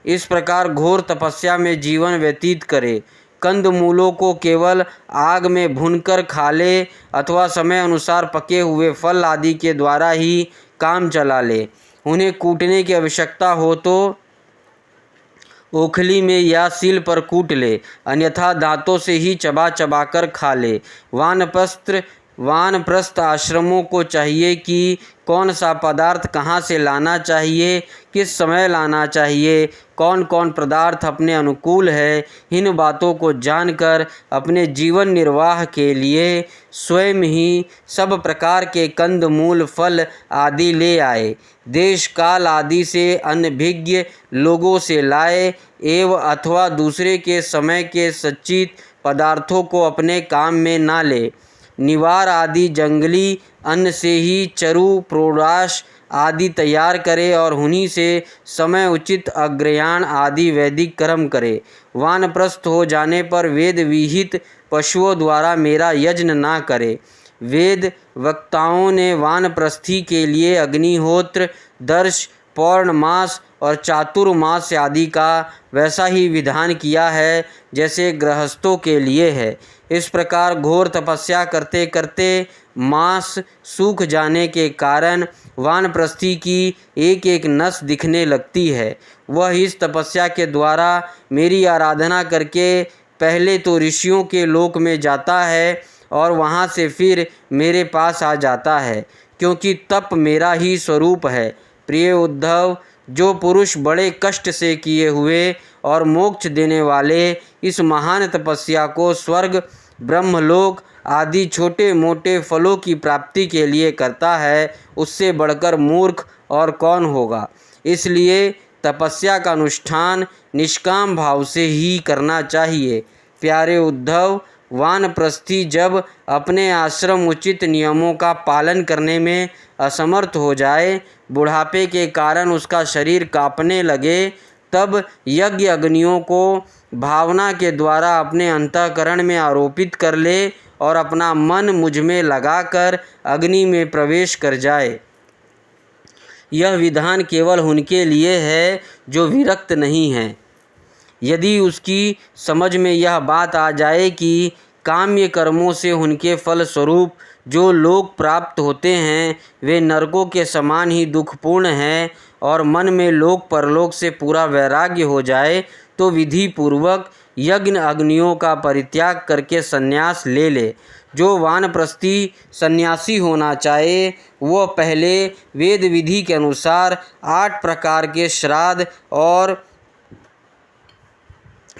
S1: इस प्रकार घोर तपस्या में जीवन व्यतीत करे। कंद मूलों को केवल आग में भूनकर खा ले अथवा समय अनुसार पके हुए फल आदि के द्वारा ही काम चला ले। उन्हें कूटने की आवश्यकता हो तो ओखली में या सील पर कूट ले, अन्यथा दांतों से ही चबा चबा कर खा ले। वानप्रस्थ आश्रमों को चाहिए कि कौन सा पदार्थ कहाँ से लाना चाहिए, किस समय लाना चाहिए, कौन कौन पदार्थ अपने अनुकूल है, इन बातों को जानकर अपने जीवन निर्वाह के लिए स्वयं ही सब प्रकार के कंद मूल फल आदि ले आए। देश काल आदि से अनभिज्ञ लोगों से लाए एवं अथवा दूसरे के समय के सच्चित पदार्थों को अपने काम में ना ले। निवार आदि जंगली अन्न से ही चरु प्रोडाश आदि तैयार करे और उन्हीं से समय उचित अग्रयाण आदि वैदिक कर्म करे। वानप्रस्थ हो जाने पर वेद विहित पशुओं द्वारा मेरा यज्ञ ना करे। वेद वक्ताओं ने वानप्रस्थी के लिए अग्निहोत्र, दर्श, पौर्णमास और चातुर्मास आदि का वैसा ही विधान किया है जैसे गृहस्थों के लिए है। इस प्रकार घोर तपस्या करते करते मांस सूख जाने के कारण वानप्रस्थी की एक एक नस दिखने लगती है। वह इस तपस्या के द्वारा मेरी आराधना करके पहले तो ऋषियों के लोक में जाता है और वहाँ से फिर मेरे पास आ जाता है, क्योंकि तप मेरा ही स्वरूप है। प्रिय उद्धव, जो पुरुष बड़े कष्ट से किए हुए और मोक्ष देने वाले इस महान तपस्या को स्वर्ग, ब्रह्मलोक आदि छोटे मोटे फलों की प्राप्ति के लिए करता है, उससे बढ़कर मूर्ख और कौन होगा। इसलिए तपस्या का अनुष्ठान निष्काम भाव से ही करना चाहिए। प्यारे उद्धव, वानप्रस्थी जब अपने आश्रम उचित नियमों का पालन करने में असमर्थ हो जाए, बुढ़ापे के कारण उसका शरीर कांपने लगे, तब यज्ञ अग्नियों को भावना के द्वारा अपने अंतःकरण में आरोपित कर ले और अपना मन मुझ में लगाकर अग्नि में प्रवेश कर जाए। यह विधान केवल उनके लिए है जो विरक्त नहीं हैं। यदि उसकी समझ में यह बात आ जाए कि काम्य कर्मों से उनके फल स्वरूप जो लोक प्राप्त होते हैं वे नरकों के समान ही दुखपूर्ण हैं और मन में लोक परलोक से पूरा वैराग्य हो जाए, तो विधि पूर्वक यज्ञ अग्नियों का परित्याग करके संन्यास ले ले। जो वानप्रस्थी सन्यासी होना चाहे वह पहले वेद विधि के अनुसार 8 प्रकार के श्राद्ध और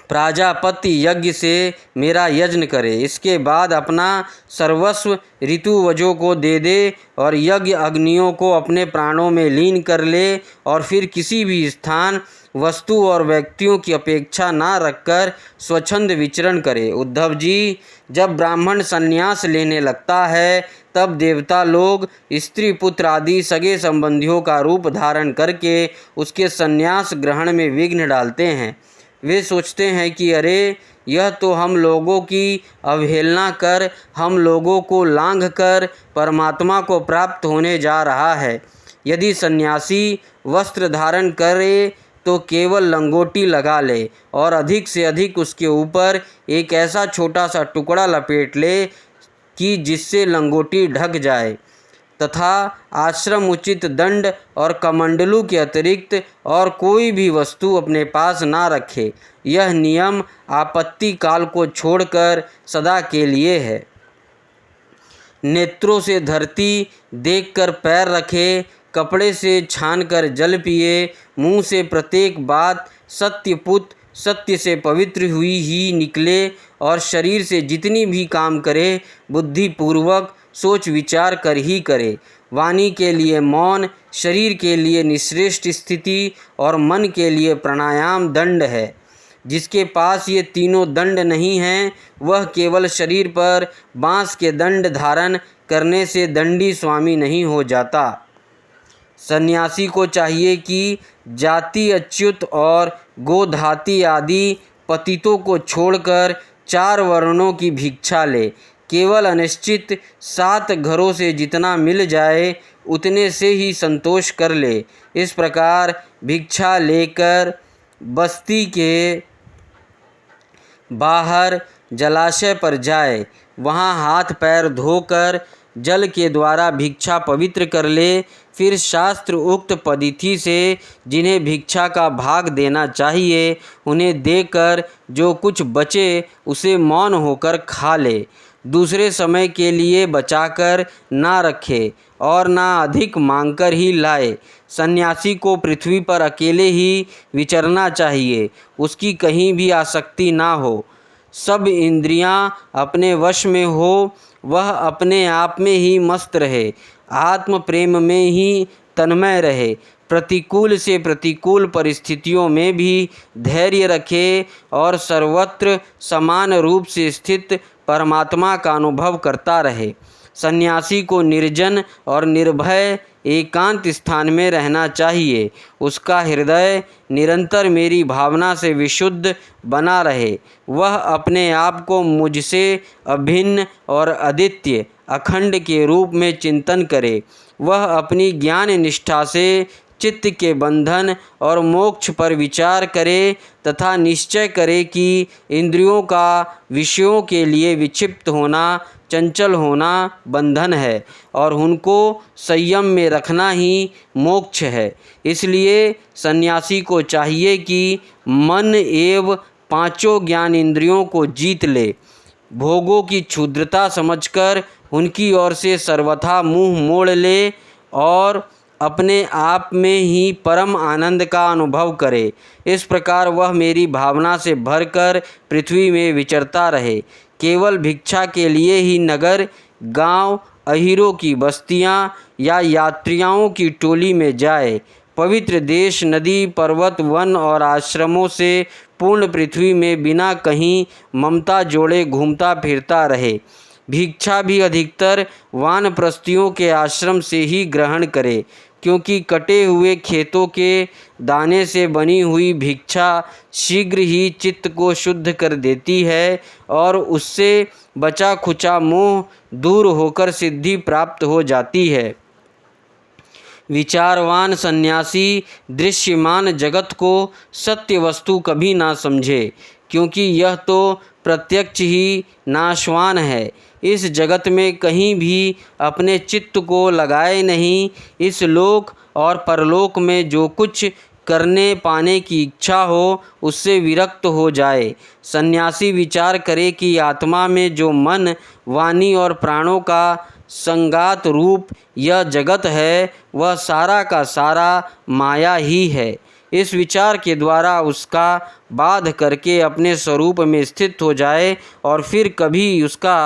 S1: प्राजापत्य यज्ञ से मेरा यज्ञ करे। इसके बाद अपना सर्वस्व ऋतुवजों को दे दे और यज्ञ अग्नियों को अपने प्राणों में लीन कर ले और फिर किसी भी स्थान वस्तु और व्यक्तियों की अपेक्षा ना रखकर स्वच्छंद विचरण करे। उद्धव जी, जब ब्राह्मण संन्यास लेने लगता है तब देवता लोग स्त्री पुत्र आदि सगे संबंधियों का रूप धारण करके उसके संन्यास ग्रहण में विघ्न डालते हैं। वे सोचते हैं कि अरे, यह तो हम लोगों की अवहेलना कर हम लोगों को लांघ कर परमात्मा को प्राप्त होने जा रहा है। यदि सन्यासी वस्त्र धारण करे तो केवल लंगोटी लगा ले और अधिक से अधिक उसके ऊपर एक ऐसा छोटा सा टुकड़ा लपेट ले कि जिससे लंगोटी ढक जाए, तथा आश्रम उचित दंड और कमंडलू के अतिरिक्त और कोई भी वस्तु अपने पास ना रखे। यह नियम आपत्ति काल को छोड़कर सदा के लिए है। नेत्रों से धरती देखकर पैर रखे, कपड़े से छानकर जल पिए, मुंह से प्रत्येक बात सत्यपुत सत्य से पवित्र हुई ही निकले और शरीर से जितनी भी काम करे बुद्धिपूर्वक सोच विचार कर ही करे। वाणी के लिए मौन, शरीर के लिए निश्रेष्ठ स्थिति और मन के लिए प्राणायाम दंड है। जिसके पास ये तीनों दंड नहीं हैं वह केवल शरीर पर बांस के दंड धारण करने से दंडी स्वामी नहीं हो जाता। सन्यासी को चाहिए कि जाति अच्युत और गोधाती आदि पतितों को छोड़कर 4 वर्णों की भिक्षा ले। केवल अनिश्चित 7 घरों से जितना मिल जाए उतने से ही संतोष कर ले। इस प्रकार भिक्षा लेकर बस्ती के बाहर जलाशय पर जाए, वहाँ हाथ पैर धोकर जल के द्वारा भिक्षा पवित्र कर ले। फिर शास्त्र उक्त पद्धति से जिन्हें भिक्षा का भाग देना चाहिए उन्हें देकर जो कुछ बचे उसे मौन होकर खा ले। दूसरे समय के लिए बचाकर ना रखे और ना अधिक मांगकर ही लाए। सन्यासी को पृथ्वी पर अकेले ही विचरना चाहिए, उसकी कहीं भी आसक्ति ना हो। सब इंद्रियां अपने वश में हो, वह अपने आप में ही मस्त रहे, आत्म प्रेम में ही तन्मय रहे। प्रतिकूल से प्रतिकूल परिस्थितियों में भी धैर्य रखे और सर्वत्र समान रूप से स्थित परमात्मा का अनुभव करता रहे। सन्यासी को निर्जन और निर्भय एकांत स्थान में रहना चाहिए। उसका हृदय निरंतर मेरी भावना से विशुद्ध बना रहे। वह अपने आप को मुझसे अभिन्न और अद्वितीय अखंड के रूप में चिंतन करे। वह अपनी ज्ञान निष्ठा से चित्त के बंधन और मोक्ष पर विचार करे तथा निश्चय करे कि इंद्रियों का विषयों के लिए विक्षिप्त होना, चंचल होना बंधन है और उनको संयम में रखना ही मोक्ष है। इसलिए सन्यासी को चाहिए कि मन एवं 5 ज्ञान इंद्रियों को जीत ले। भोगों की क्षुद्रता समझकर उनकी ओर से सर्वथा मुंह मोड़ ले और अपने आप में ही परम आनंद का अनुभव करे। इस प्रकार वह मेरी भावना से भरकर पृथ्वी में विचरता रहे। केवल भिक्षा के लिए ही नगर, गांव, अहीरों की बस्तियां या यात्रियों की टोली में जाए। पवित्र देश, नदी, पर्वत, वन और आश्रमों से पूर्ण पृथ्वी में बिना कहीं ममता जोड़े घूमता फिरता रहे। भिक्षा भी अधिकतर वानप्रस्थियों के आश्रम से ही ग्रहण करे, क्योंकि कटे हुए खेतों के दाने से बनी हुई भिक्षा शीघ्र ही चित्त को शुद्ध कर देती है और उससे बचा खुचा मोह दूर होकर सिद्धि प्राप्त हो जाती है। विचारवान सन्यासी दृश्यमान जगत को सत्य वस्तु कभी ना समझे, क्योंकि यह तो प्रत्यक्ष ही नाशवान है। इस जगत में कहीं भी अपने चित्त को लगाए नहीं। इस लोक और परलोक में जो कुछ करने पाने की इच्छा हो उससे विरक्त हो जाए। सन्यासी विचार करे कि आत्मा में जो मन, वाणी और प्राणों का संगात रूप यह जगत है वह सारा का सारा माया ही है। इस विचार के द्वारा उसका बाध करके अपने स्वरूप में स्थित हो जाए और फिर कभी उसका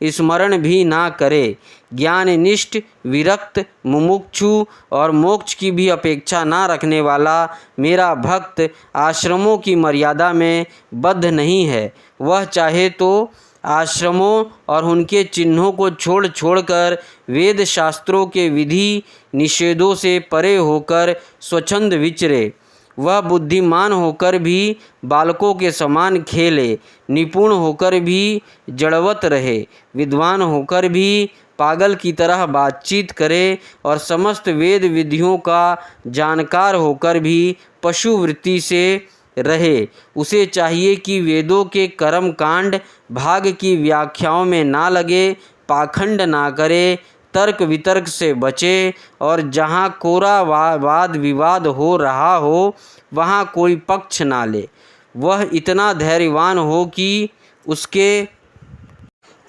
S1: स्मरण भी ना करे। ज्ञाननिष्ठ, विरक्त, मुमुक्षु और मोक्ष की भी अपेक्षा ना रखने वाला मेरा भक्त आश्रमों की मर्यादा में बद्ध नहीं है। वह चाहे तो आश्रमों और उनके चिन्हों को छोड़कर वेद शास्त्रों के विधि निषेधों से परे होकर स्वच्छंद विचरे। वह बुद्धिमान होकर भी बालकों के समान खेले, निपुण होकर भी जड़वत रहे, विद्वान होकर भी पागल की तरह बातचीत करे और समस्त वेद विधियों का जानकार होकर भी पशु वृत्ति से रहे। उसे चाहिए कि वेदों के कर्म कांड भाग की व्याख्याओं में ना लगे, पाखंड ना करे, तर्क वितर्क से बचे और जहाँ कोरा वाद विवाद हो रहा हो वहाँ कोई पक्ष ना ले। वह इतना धैर्यवान हो कि उसके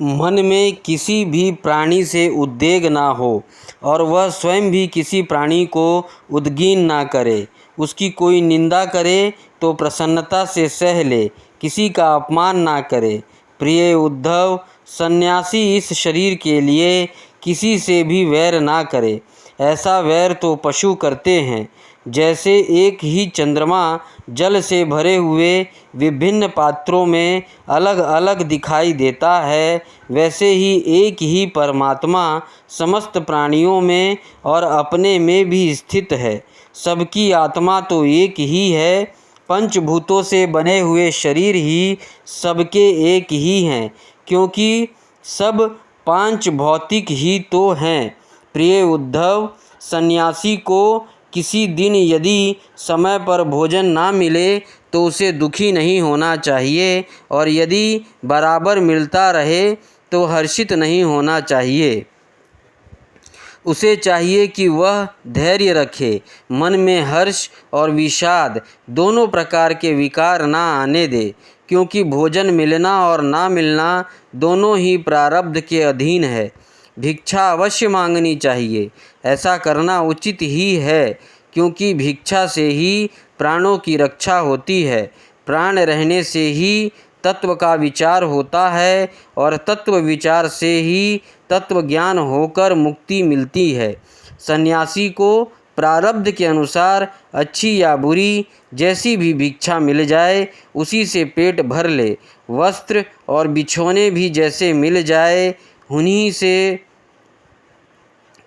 S1: मन में किसी भी प्राणी से उद्वेग ना हो और वह स्वयं भी किसी प्राणी को उद्गीन ना करे। उसकी कोई निंदा करे तो प्रसन्नता से सह ले, किसी का अपमान ना करे। प्रिय उद्धव, सन्यासी इस शरीर के लिए किसी से भी वैर ना करे। ऐसा वैर तो पशु करते हैं। जैसे एक ही चंद्रमा जल से भरे हुए विभिन्न पात्रों में अलग अलग दिखाई देता है, वैसे ही एक ही परमात्मा समस्त प्राणियों में और अपने में भी स्थित है। सबकी आत्मा तो एक ही है। पंचभूतों से बने हुए शरीर ही सबके एक ही हैं, क्योंकि सब पांच भौतिक ही तो हैं। प्रिय उद्धव, सन्यासी को किसी दिन यदि समय पर भोजन ना मिले तो उसे दुखी नहीं होना चाहिए और यदि बराबर मिलता रहे तो हर्षित नहीं होना चाहिए। उसे चाहिए कि वह धैर्य रखे, मन में हर्ष और विषाद दोनों प्रकार के विकार ना आने दे, क्योंकि भोजन मिलना और ना मिलना दोनों ही प्रारब्ध के अधीन है। भिक्षा अवश्य मांगनी चाहिए। ऐसा करना उचित ही है, क्योंकि भिक्षा से ही प्राणों की रक्षा होती है। प्राण रहने से ही तत्व का विचार होता है और तत्व विचार से ही तत्व ज्ञान होकर मुक्ति मिलती है। सन्यासी को प्रारब्ध के अनुसार अच्छी या बुरी जैसी भी भिक्षा मिल जाए उसी से पेट भर ले। वस्त्र और बिछौने भी जैसे मिल जाए उन्हीं से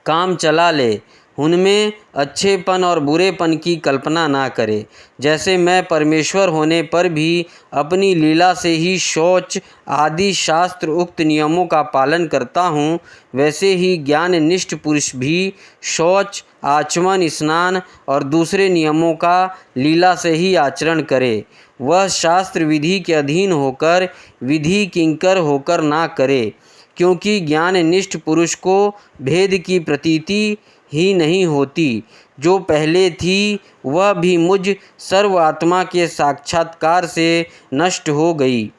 S1: काम चला ले। उनमें अच्छेपन और बुरेपन की कल्पना ना करे। जैसे मैं परमेश्वर होने पर भी अपनी लीला से ही शौच आदि शास्त्र उक्त नियमों का पालन करता हूँ, वैसे ही ज्ञाननिष्ठ पुरुष भी शौच, आचमन, स्नान और दूसरे नियमों का लीला से ही आचरण करे। वह शास्त्र विधि के अधीन होकर विधि किंकर होकर ना करे, क्योंकि ज्ञाननिष्ठ पुरुष को भेद की प्रतीति ही नहीं होती। जो पहले थी वह भी मुझ सर्व आत्मा के साक्षात्कार से नष्ट हो गई।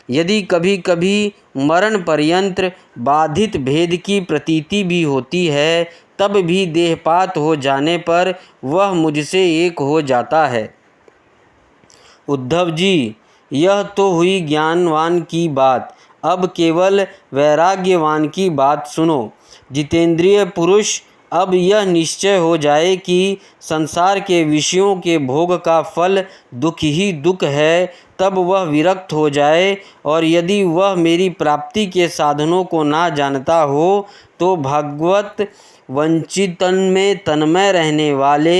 S1: यदि कभी कभी मरण पर्यंत बाधित भेद की प्रतीति भी होती है, तब भी देहपात हो जाने पर वह मुझसे एक हो जाता है। उद्धव जी, यह तो हुई ज्ञानवान की बात। अब केवल वैराग्यवान की बात सुनो। जितेंद्रिय पुरुष अब यह निश्चय हो जाए कि संसार के विषयों के भोग का फल दुख ही दुख है, तब वह विरक्त हो जाए और यदि वह मेरी प्राप्ति के साधनों को ना जानता हो तो भगवत वंचितन में तन्मय रहने वाले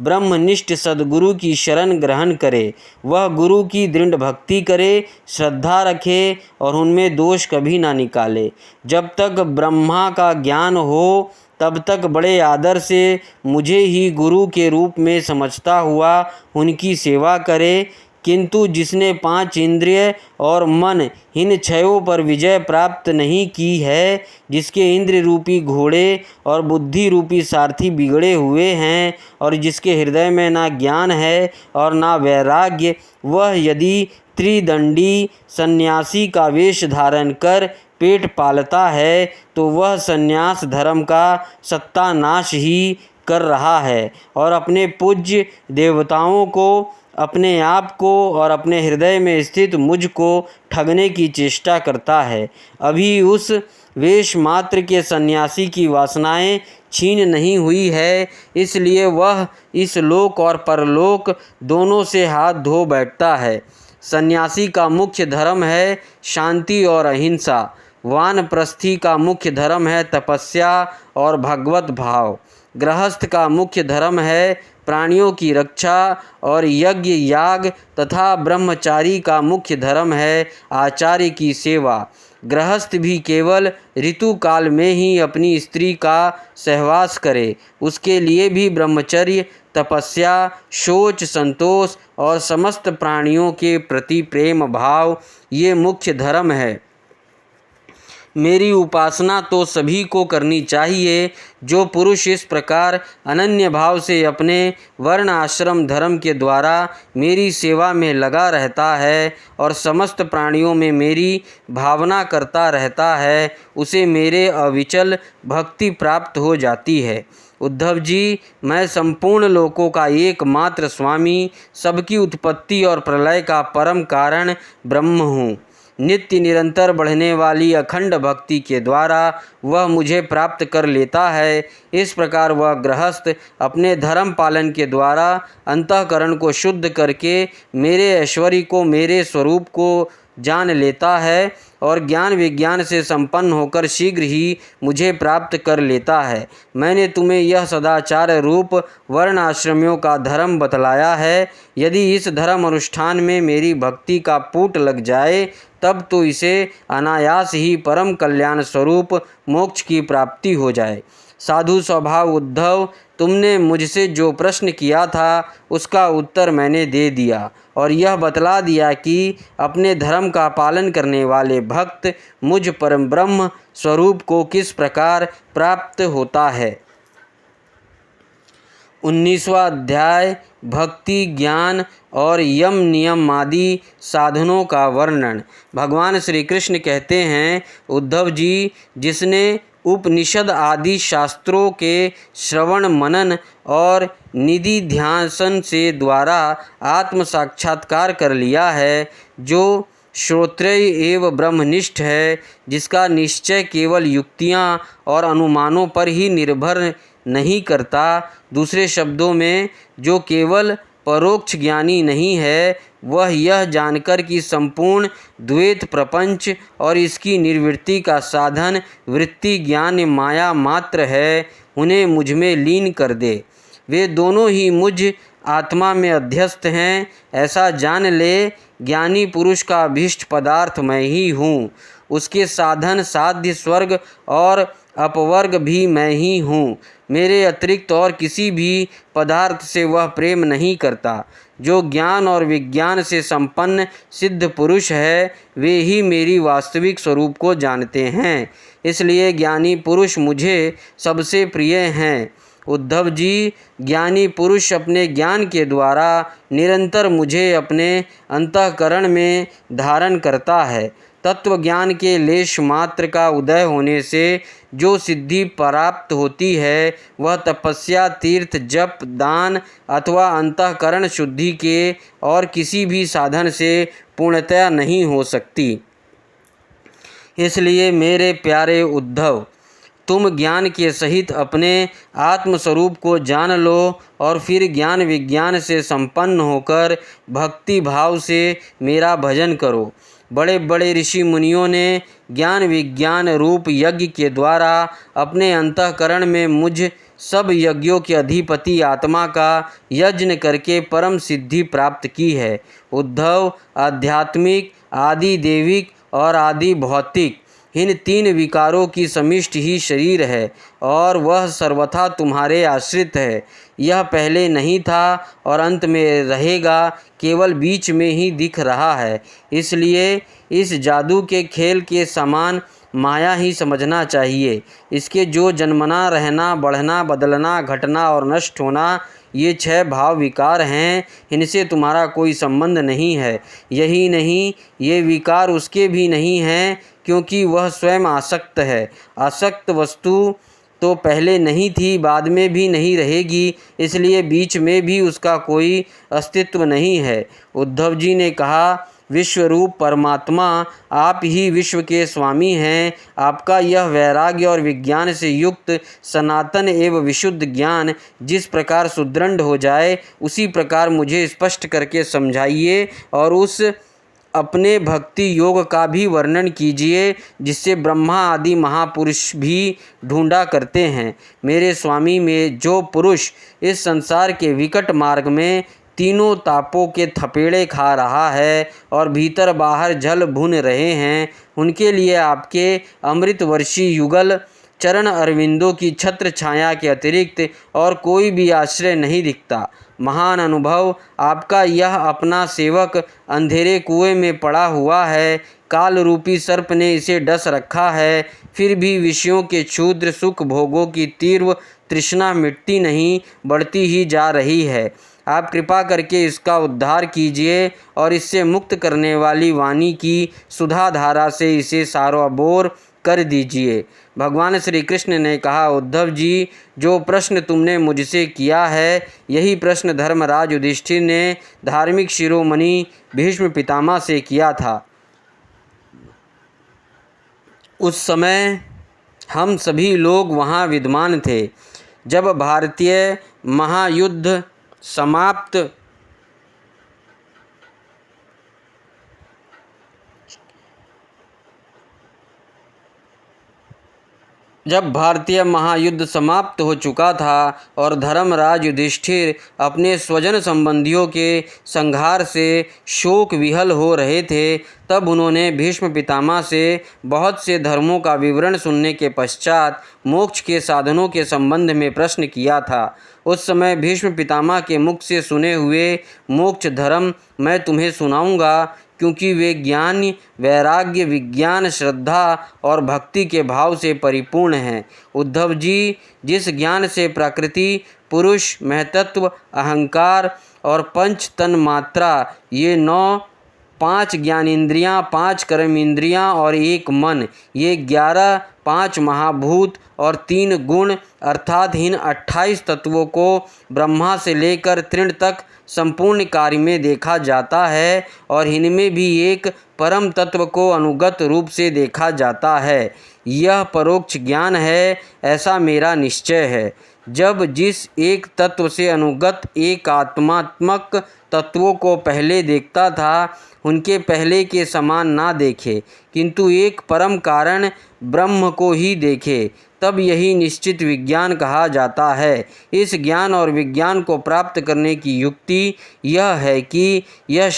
S1: ब्रह्मनिष्ठ सद्गुरु की शरण ग्रहण करे। वह गुरु की दृढ़ भक्ति करे, श्रद्धा रखे और उनमें दोष कभी ना निकाले। जब तक ब्रह्मा का ज्ञान हो तब तक बड़े आदर से मुझे ही गुरु के रूप में समझता हुआ उनकी सेवा करे, किंतु जिसने 5 इंद्रिय और मन इन छयों पर विजय प्राप्त नहीं की है, जिसके इंद्र रूपी घोड़े और बुद्धि रूपी सारथी बिगड़े हुए हैं और जिसके हृदय में ना ज्ञान है और ना वैराग्य, वह यदि त्रिदंडी सन्यासी का वेश धारण कर पेट पालता है तो वह सन्यास धर्म का सत्यानाश ही कर रहा है और अपने पूज्य देवताओं को, अपने आप को और अपने हृदय में स्थित मुझ को ठगने की चेष्टा करता है। अभी उस वेश मात्र के सन्यासी की वासनाएं छीन नहीं हुई है, इसलिए वह इस लोक और परलोक दोनों से हाथ धो बैठता है। सन्यासी का मुख्य धर्म है शांति और अहिंसा। वानप्रस्थी का मुख्य धर्म है तपस्या और भगवत भाव। गृहस्थ का मुख्य धर्म है प्राणियों की रक्षा और यज्ञ याग तथा ब्रह्मचारी का मुख्य धर्म है आचार्य की सेवा। गृहस्थ भी केवल ऋतु काल में ही अपनी स्त्री का सहवास करे, उसके लिए भी ब्रह्मचर्य, तपस्या, शौच, संतोष और समस्त प्राणियों के प्रति प्रेम भाव ये मुख्य धर्म है। मेरी उपासना तो सभी को करनी चाहिए। जो पुरुष इस प्रकार अनन्य भाव से अपने वर्ण आश्रम धर्म के द्वारा मेरी सेवा में लगा रहता है और समस्त प्राणियों में मेरी भावना करता रहता है, उसे मेरे अविचल भक्ति प्राप्त हो जाती है। उद्धव जी, मैं संपूर्ण लोकों का एकमात्र स्वामी, सबकी उत्पत्ति और प्रलय का परम कारण ब्रह्म हूँ। नित्य निरंतर बढ़ने वाली अखंड भक्ति के द्वारा वह मुझे प्राप्त कर लेता है। इस प्रकार वह गृहस्थ अपने धर्म पालन के द्वारा अंतःकरण को शुद्ध करके मेरे ऐश्वर्य को, मेरे स्वरूप को जान लेता है और ज्ञान विज्ञान से संपन्न होकर शीघ्र ही मुझे प्राप्त कर लेता है। मैंने तुम्हें यह सदाचार रूप वर्ण आश्रमियों का धर्म बतलाया है। यदि इस धर्म अनुष्ठान में मेरी भक्ति का पूट लग जाए तब तो इसे अनायास ही परम कल्याण स्वरूप मोक्ष की प्राप्ति हो जाए। साधु स्वभाव उद्धव, तुमने मुझसे जो प्रश्न किया था उसका उत्तर मैंने दे दिया और यह बतला दिया कि अपने धर्म का पालन करने वाले भक्त मुझ परम ब्रह्म स्वरूप को किस प्रकार प्राप्त होता है। 19वां अध्याय भक्ति, ज्ञान और यम नियम आदि साधनों का वर्णन। भगवान श्री कृष्ण कहते हैं, उद्धव जी, जिसने उपनिषद आदि शास्त्रों के श्रवण मनन और निधि ध्यान से द्वारा आत्म साक्षात्कार कर लिया है, जो श्रोत्रिय एवं ब्रह्मनिष्ठ है, जिसका निश्चय केवल युक्तियाँ और अनुमानों पर ही निर्भर नहीं करता, दूसरे शब्दों में जो केवल परोक्ष ज्ञानी नहीं है, वह यह जानकर कि संपूर्ण द्वैत प्रपंच और इसकी निर्वृत्ति का साधन वृत्ति ज्ञान माया मात्र है, उन्हें मुझ में लीन कर दे। वे दोनों ही मुझ आत्मा में अध्यस्त हैं, ऐसा जान ले। ज्ञानी पुरुष का अभीष्ट पदार्थ मैं ही हूँ, उसके साधन साध्य स्वर्ग और अपवर्ग भी मैं ही हूँ। मेरे अतिरिक्त और किसी भी पदार्थ से वह प्रेम नहीं करता। जो ज्ञान और विज्ञान से संपन्न सिद्ध पुरुष है, वे ही मेरी वास्तविक स्वरूप को जानते हैं। इसलिए ज्ञानी पुरुष मुझे सबसे प्रिय हैं। उद्धव जी, ज्ञानी पुरुष अपने ज्ञान के द्वारा निरंतर मुझे अपने अंतःकरण में धारण करता है। तत्व ज्ञान के लेश मात्र का उदय होने से जो सिद्धि प्राप्त होती है, वह तपस्या, तीर्थ, जप, दान अथवा अंतःकरण शुद्धि के और किसी भी साधन से पूर्णतया नहीं हो सकती। इसलिए मेरे प्यारे उद्धव, तुम ज्ञान के सहित अपने आत्मस्वरूप को जान लो और फिर ज्ञान विज्ञान से संपन्न होकर भक्ति भाव से मेरा भजन करो। बड़े बड़े ऋषि मुनियों ने ज्ञान विज्ञान रूप यज्ञ के द्वारा अपने अंतःकरण में मुझ सब यज्ञों के अधिपति आत्मा का यज्ञ करके परम सिद्धि प्राप्त की है। उद्धव, आध्यात्मिक, आदि दैविक और आदि भौतिक, इन तीन विकारों की समिष्टि ही शरीर है और वह सर्वथा तुम्हारे आश्रित है। यह पहले नहीं था और अंत में रहेगा, केवल बीच में ही दिख रहा है। इसलिए इस जादू के खेल के समान माया ही समझना चाहिए। इसके जो जन्मना, रहना, बढ़ना, बदलना, घटना और नष्ट होना, ये 6 भाव विकार हैं, इनसे तुम्हारा कोई संबंध नहीं है। यही नहीं, ये विकार उसके भी नहीं हैं, क्योंकि वह स्वयं आसक्त है। आसक्त वस्तु तो पहले नहीं थी, बाद में भी नहीं रहेगी, इसलिए बीच में भी उसका कोई अस्तित्व नहीं है। उद्धव जी ने कहा, विश्वरूप परमात्मा, आप ही विश्व के स्वामी हैं। आपका यह वैराग्य और विज्ञान से युक्त सनातन एवं विशुद्ध ज्ञान जिस प्रकार सुदृढ़ हो जाए, उसी प्रकार मुझे स्पष्ट करके समझाइए और उस अपने भक्ति योग का भी वर्णन कीजिए जिससे ब्रह्मा आदि महापुरुष भी ढूंढा करते हैं। मेरे स्वामी, में जो पुरुष इस संसार के विकट मार्ग में तीनों तापों के थपेड़े खा रहा है और भीतर बाहर जल भुन रहे हैं, उनके लिए आपके अमृतवर्षी युगल चरण अरविंदों की छत्र छाया के अतिरिक्त और कोई भी आश्रय नहीं दिखता। महान अनुभव, आपका यह अपना सेवक अंधेरे कुएं में पड़ा हुआ है। काल रूपी सर्प ने इसे डस रखा है, फिर भी विषयों के क्षुद्र सुख भोगों की तीव्र तृष्णा मिटती नहीं, बढ़ती ही जा रही है। आप कृपा करके इसका उद्धार कीजिए और इससे मुक्त करने वाली वाणी की सुधा धारा से इसे सारोबोर कर दीजिए। भगवान श्री कृष्ण ने कहा, उद्धव जी, जो प्रश्न तुमने मुझसे किया है, यही प्रश्न धर्मराज युधिष्ठिर ने धार्मिक शिरोमणि भीष्म पितामह से किया था। उस समय हम सभी लोग वहाँ विद्यमान थे। जब भारतीय महायुद्ध समाप्त जब भारतीय महायुद्ध समाप्त हो चुका था और धर्मराज युधिष्ठिर अपने स्वजन संबंधियों के संहार से शोक विहल हो रहे थे, तब उन्होंने भीष्म पितामह से बहुत से धर्मों का विवरण सुनने के पश्चात मोक्ष के साधनों के संबंध में प्रश्न किया था। उस समय भीष्म पितामह के मुख से सुने हुए मोक्ष धर्म मैं तुम्हें सुनाऊंगा, क्योंकि वे ज्ञान, वैराग्य, विज्ञान, श्रद्धा और भक्ति के भाव से परिपूर्ण हैं। उद्धव जी, जिस ज्ञान से प्रकृति, पुरुष, महतत्व, अहंकार और पंच तन्मात्रा, ये 9 5 ज्ञानेंद्रियाँ, 5 कर्म इंद्रियाँ और 1 मन, ये 11 5 महाभूत और 3 गुण अर्थात इन 28 तत्वों को ब्रह्मा से लेकर तृण तक संपूर्ण कार्य में देखा जाता है और इनमें भी एक परम तत्व को अनुगत रूप से देखा जाता है। यह परोक्ष ज्ञान है, ऐसा मेरा निश्चय है। जब जिस एक तत्व से अनुगत एक आत्मात्मक तत्वों को पहले देखता था, उनके पहले के समान ना देखे, किंतु एक परम कारण ब्रह्म को ही देखे, तब यही निश्चित विज्ञान कहा जाता है। इस ज्ञान और विज्ञान को प्राप्त करने की युक्ति यह है कि यह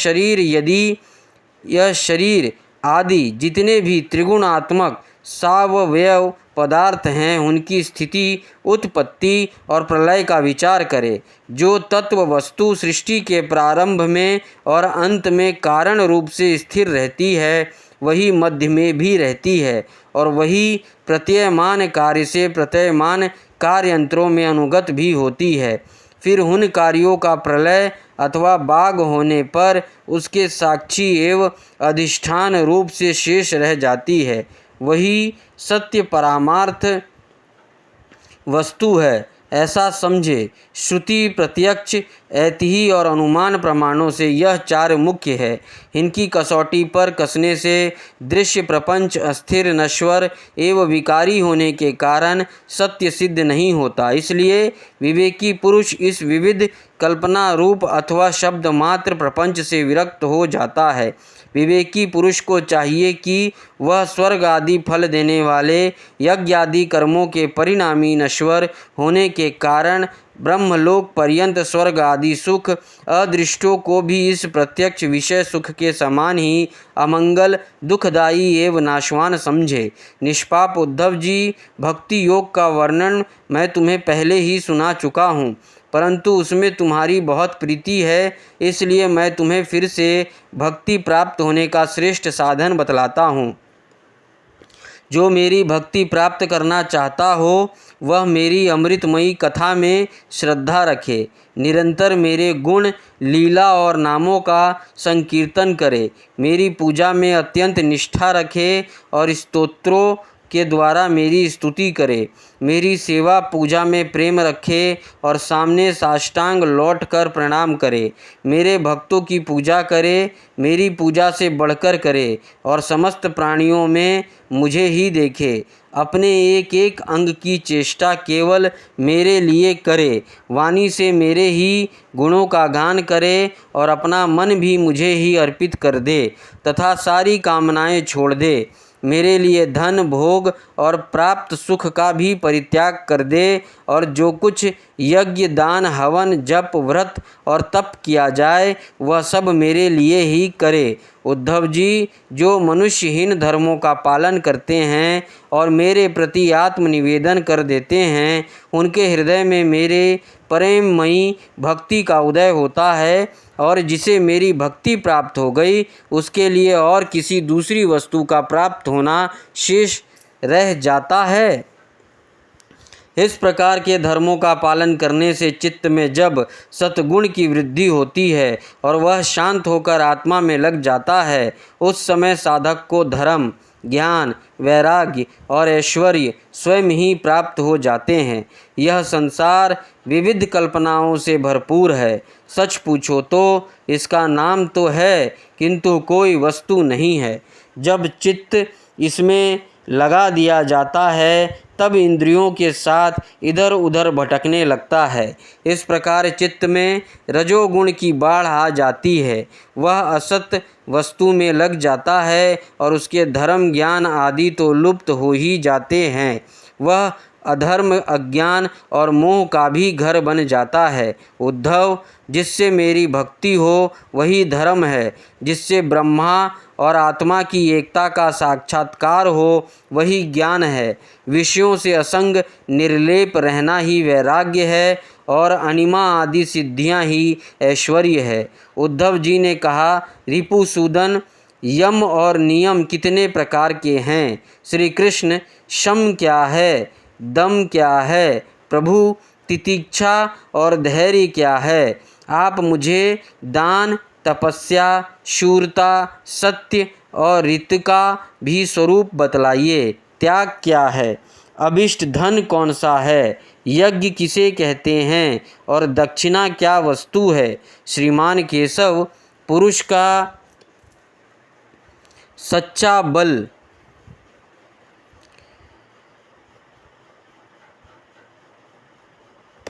S1: शरीर आदि जितने भी त्रिगुणात्मक सावयव पदार्थ हैं, उनकी स्थिति, उत्पत्ति और प्रलय का विचार करे। जो तत्व वस्तु सृष्टि के प्रारंभ में और अंत में कारण रूप से स्थिर रहती है, वही मध्य में भी रहती है और वही प्रतीयमान कार्य से प्रतीयमान कार्ययंत्रों में अनुगत भी होती है। फिर उन कार्यों का प्रलय अथवा बाग होने पर उसके साक्षी एवं अधिष्ठान रूप से शेष रह जाती है। वही सत्य परामार्थ वस्तु है, ऐसा समझे। श्रुति, प्रत्यक्ष, ऐतिही और अनुमान प्रमाणों से यह 4 मुख्य है। इनकी कसौटी पर कसने से दृश्य प्रपंच अस्थिर, नश्वर एवं विकारी होने के कारण सत्य सिद्ध नहीं होता। इसलिए विवेकी पुरुष इस विविध कल्पना रूप अथवा शब्द मात्र प्रपंच से विरक्त हो जाता है। विवेकी पुरुष को चाहिए कि वह स्वर्ग आदि फल देने वाले यज्ञ आदि कर्मों के परिणामी नश्वर होने के कारण ब्रह्मलोक पर्यंत स्वर्ग आदि सुख अदृष्टों को भी इस प्रत्यक्ष विषय सुख के समान ही अमंगल, दुखदायी एवं नाशवान समझे। निष्पाप उद्धव जी, भक्ति योग का वर्णन मैं तुम्हें पहले ही सुना चुका हूँ, परंतु उसमें तुम्हारी बहुत प्रीति है, इसलिए मैं तुम्हें फिर से भक्ति प्राप्त होने का श्रेष्ठ साधन बतलाता हूँ। जो मेरी भक्ति प्राप्त करना चाहता हो, वह मेरी अमृतमयी कथा में श्रद्धा रखे, निरंतर मेरे गुण, लीला और नामों का संकीर्तन करे, मेरी पूजा में अत्यंत निष्ठा रखे और स्तोत्रों, के द्वारा मेरी स्तुति करे, मेरी सेवा पूजा में प्रेम रखे और सामने साष्टांग लौट कर प्रणाम करे, मेरे भक्तों की पूजा करे, मेरी पूजा से बढ़कर करे और समस्त प्राणियों में मुझे ही देखे, अपने एक एक अंग की चेष्टा केवल मेरे लिए करे, वाणी से मेरे ही गुणों का गान करे और अपना मन भी मुझे ही अर्पित कर दे तथा सारी कामनाएं छोड़ दे, मेरे लिए धन भोग और प्राप्त सुख का भी परित्याग कर दे और जो कुछ यज्ञ दान हवन जप व्रत और तप किया जाए वह सब मेरे लिए ही करे। उद्धव जी, जो मनुष्यहीन धर्मों का पालन करते हैं और मेरे प्रति आत्मनिवेदन कर देते हैं, उनके हृदय में मेरे प्रेममयी भक्ति का उदय होता है और जिसे मेरी भक्ति प्राप्त हो गई उसके लिए और किसी दूसरी वस्तु का प्राप्त होना शेष रह जाता है। इस प्रकार के धर्मों का पालन करने से चित्त में जब सतगुण की वृद्धि होती है और वह शांत होकर आत्मा में लग जाता है, उस समय साधक को धर्म, ज्ञान, वैराग्य और ऐश्वर्य स्वयं ही प्राप्त हो जाते हैं। यह संसार विविध कल्पनाओं से भरपूर है। सच पूछो तो इसका नाम तो है किंतु कोई वस्तु नहीं है। जब चित्त इसमें लगा दिया जाता है तब इंद्रियों के साथ इधर उधर भटकने लगता है। इस प्रकार चित्त में रजोगुण की बाढ़ आ जाती है, वह असत वस्तु में लग जाता है और उसके धर्म ज्ञान आदि तो लुप्त हो ही जाते हैं। वह अधर्म, अज्ञान और मोह का भी घर बन जाता है। उद्धव, जिससे मेरी भक्ति हो वही धर्म है, जिससे ब्रह्मा और आत्मा की एकता का साक्षात्कार हो वही ज्ञान है, विषयों से असंग निर्लेप रहना ही वैराग्य है और अनिमा आदि सिद्धियां ही ऐश्वर्य है। उद्धव जी ने कहा, रिपुसूदन, यम और नियम कितने प्रकार के हैं? श्री कृष्ण, शम क्या है? दम क्या है? प्रभु, तितिक्षा और धैर्य क्या है? आप मुझे दान, तपस्या, शूरता, सत्य और ऋत का भी स्वरूप बतलाइए। त्याग क्या है? अभिष्ट धन कौन सा है? यज्ञ किसे कहते हैं और दक्षिणा क्या वस्तु है? श्रीमान केशव, पुरुष का सच्चा बल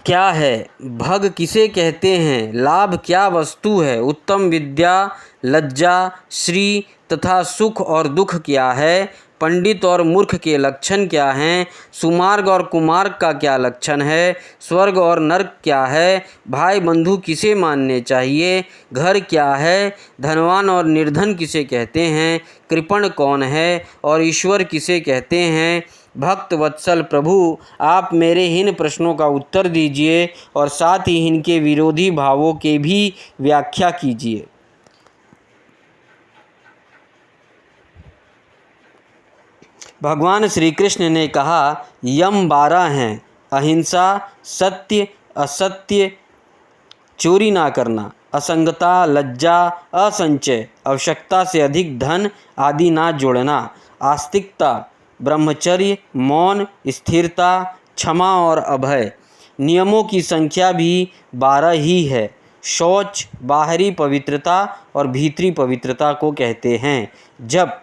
S1: क्या है? भग किसे कहते हैं? लाभ क्या वस्तु है? उत्तम विद्या, लज्जा, श्री तथा सुख और दुख क्या है? पंडित और मूर्ख के लक्षण क्या हैं? सुमार्ग और कुमार्ग का क्या लक्षण है? स्वर्ग और नरक क्या है? भाई बंधु किसे मानने चाहिए? घर क्या है? धनवान और निर्धन किसे कहते हैं? कृपण कौन है और ईश्वर किसे कहते हैं? भक्त वत्सल प्रभु, आप मेरे इन प्रश्नों का उत्तर दीजिए और साथ ही इनके विरोधी भावों के भी व्याख्या कीजिए। भगवान श्री कृष्ण ने कहा, यम 12 हैं: अहिंसा, सत्य, असत्य, चोरी ना करना, असंगता, लज्जा, असंचय, आवश्यकता से अधिक धन आदि ना जोड़ना, आस्तिकता, ब्रह्मचर्य, मौन, स्थिरता, क्षमा और अभय। नियमों की संख्या भी 12 ही है। शौच बाहरी पवित्रता और भीतरी पवित्रता को कहते हैं। जप,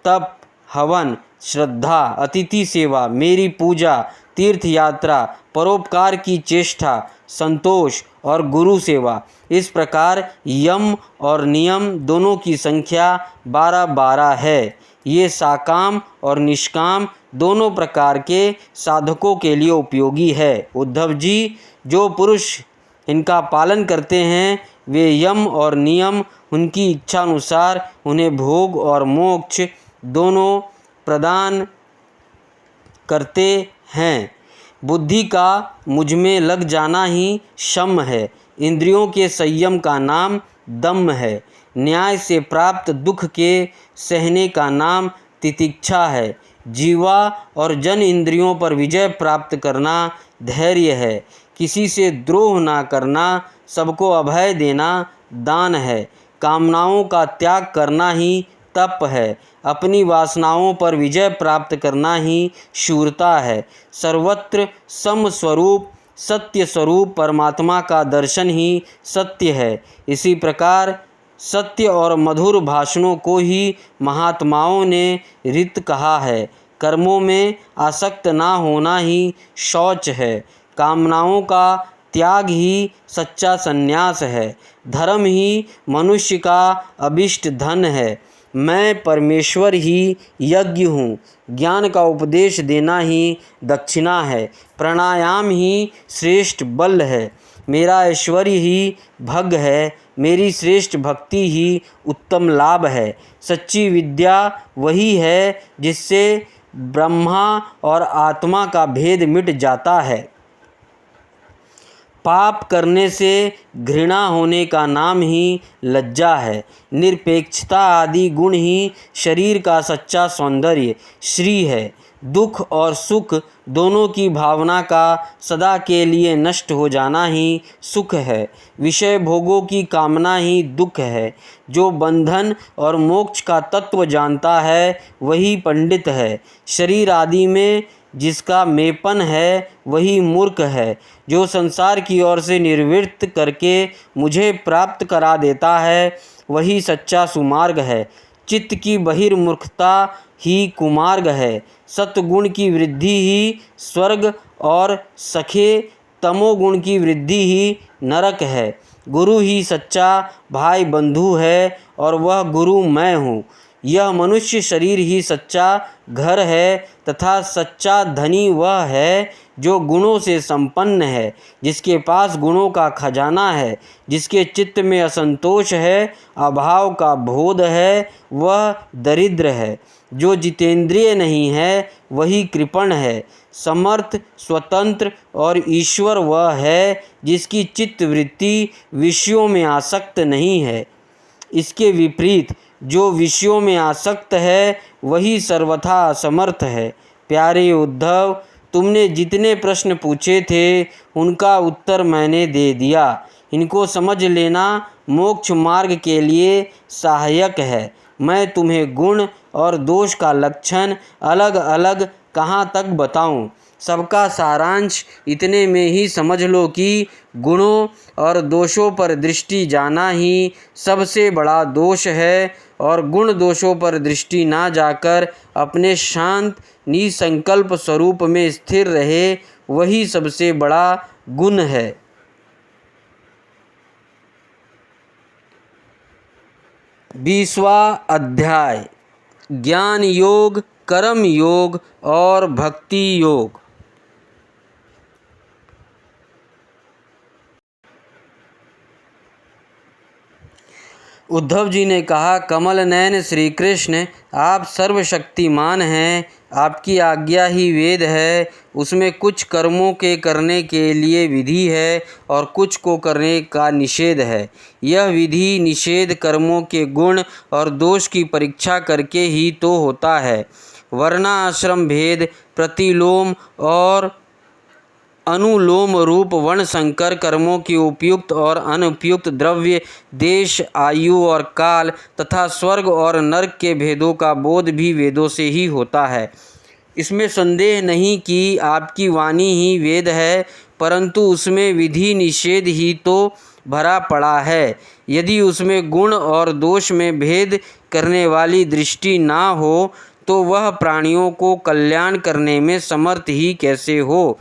S1: तप, हवन, श्रद्धा, अतिथि सेवा, मेरी पूजा, तीर्थ यात्रा, परोपकार की चेष्टा, संतोष और गुरु सेवा, इस प्रकार यम और नियम दोनों की संख्या 12-12 है। ये साकाम और निष्काम दोनों प्रकार के साधकों के लिए उपयोगी है। उद्धव जी, जो पुरुष इनका पालन करते हैं वे यम और नियम उनकी इच्छा अनुसार उन्हें भोग और मोक्ष दोनों प्रदान करते हैं। बुद्धि का मुझ में लग जाना ही शम है। इंद्रियों के संयम का नाम दम है। न्याय से प्राप्त दुख के सहने का नाम तितिक्षा है। जीवा और जन इंद्रियों पर विजय प्राप्त करना धैर्य है। किसी से द्रोह ना करना, सबको अभय देना दान है। कामनाओं का त्याग करना ही तप है। अपनी वासनाओं पर विजय प्राप्त करना ही शूरता है। सर्वत्र समस्वरूप सत्य स्वरूप परमात्मा का दर्शन ही सत्य है। इसी प्रकार सत्य और मधुर भाषणों को ही महात्माओं ने रित कहा है। कर्मों में आसक्त ना होना ही शौच है। कामनाओं का त्याग ही सच्चा संन्यास है। धर्म ही मनुष्य का अभिष्ट धन है। मैं परमेश्वर ही यज्ञ हूँ। ज्ञान का उपदेश देना ही दक्षिणा है। प्राणायाम ही श्रेष्ठ बल है। मेरा ऐश्वर्य ही भग है। मेरी श्रेष्ठ भक्ति ही उत्तम लाभ है। सच्ची विद्या वही है जिससे ब्रह्मा और आत्मा का भेद मिट जाता है। पाप करने से घृणा होने का नाम ही लज्जा है। निरपेक्षता आदि गुण ही शरीर का सच्चा सौंदर्य श्री है। दुख और सुख दोनों की भावना का सदा के लिए नष्ट हो जाना ही सुख है। विषय भोगों की कामना ही दुख है। जो बंधन और मोक्ष का तत्व जानता है वही पंडित है। शरीर आदि में जिसका मेपन है वही मूर्ख है। जो संसार की ओर से निर्वृत्त करके मुझे प्राप्त करा देता है वही सच्चा सुमार्ग है। चित्त की बहिर्मुखता ही कुमार्ग है। सत्गुण की वृद्धि ही स्वर्ग और सखे तमोगुण की वृद्धि ही नरक है। गुरु ही सच्चा भाई बंधु है और वह गुरु मैं हूँ। यह मनुष्य शरीर ही सच्चा घर है तथा सच्चा धनी वह है जो गुणों से संपन्न है, जिसके पास गुणों का खजाना है, जिसके चित्त में असंतोष है, अभाव का बोध है, वह दरिद्र है। जो जितेंद्रिय नहीं है वही कृपण है। समर्थ, स्वतंत्र और ईश्वर वह है जिसकी चित्त वृत्ति विषयों में आसक्त नहीं है। इसके विपरीत जो विषयों में आसक्त है वही सर्वथा असमर्थ है। प्यारे उद्धव, तुमने जितने प्रश्न पूछे थे उनका उत्तर मैंने दे दिया। इनको समझ लेना मोक्ष मार्ग के लिए सहायक है। मैं तुम्हें गुण और दोष का लक्षण अलग अलग कहाँ तक बताऊँ। सबका सारांश इतने में ही समझ लो कि गुणों और दोषों पर दृष्टि जाना ही सबसे बड़ा दोष है और गुण दोषों पर दृष्टि ना जाकर अपने शांत निसंकल्प स्वरूप में स्थिर रहे वही सबसे बड़ा गुण है। 20वां अध्याय ज्ञान योग, कर्म योग और भक्ति योग। उद्धव जी ने कहा, कमल नयन श्री कृष्ण, आप सर्वशक्तिमान हैं। आपकी आज्ञा ही वेद है। उसमें कुछ कर्मों के करने के लिए विधि है और कुछ को करने का निषेध है। यह विधि निषेध कर्मों के गुण और दोष की परीक्षा करके ही तो होता है। वर्णाश्रम भेद, प्रतिलोम और अनुलोम रूप वर्ण संकर कर्मों की उपयुक्त और अनुपयुक्त द्रव्य, देश, आयु और काल तथा स्वर्ग और नरक के भेदों का बोध भी वेदों से ही होता है। इसमें संदेह नहीं कि आपकी वाणी ही वेद है, परंतु उसमें विधि निषेध ही तो भरा पड़ा है। यदि उसमें गुण और दोष में भेद करने वाली दृष्टि ना हो तो वह प्राणियों को कल्याण करने में समर्थ ही कैसे हो।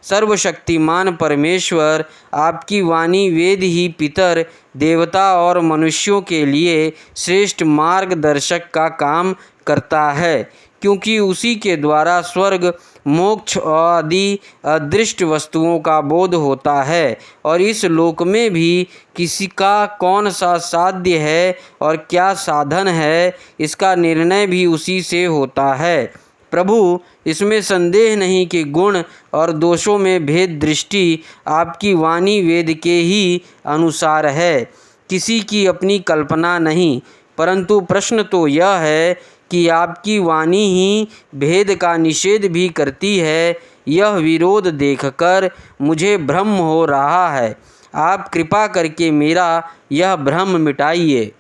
S1: सर्वशक्तिमान परमेश्वर, आपकी वाणी वेद ही पितर, देवता और मनुष्यों के लिए श्रेष्ठ मार्गदर्शक का काम करता है, क्योंकि उसी के द्वारा स्वर्ग, मोक्ष आदि अदृष्ट वस्तुओं का बोध होता है और इस लोक में भी किसी का कौन सा साध्य है और क्या साधन है, इसका निर्णय भी उसी से होता है। प्रभु, इसमें संदेह नहीं कि गुण और दोषों में भेद दृष्टि आपकी वाणी वेद के ही अनुसार है, किसी की अपनी कल्पना नहीं। परंतु प्रश्न तो यह है कि आपकी वाणी ही भेद का निषेध भी करती है। यह विरोध देखकर मुझे भ्रम हो रहा है। आप कृपा करके मेरा यह भ्रम मिटाइए।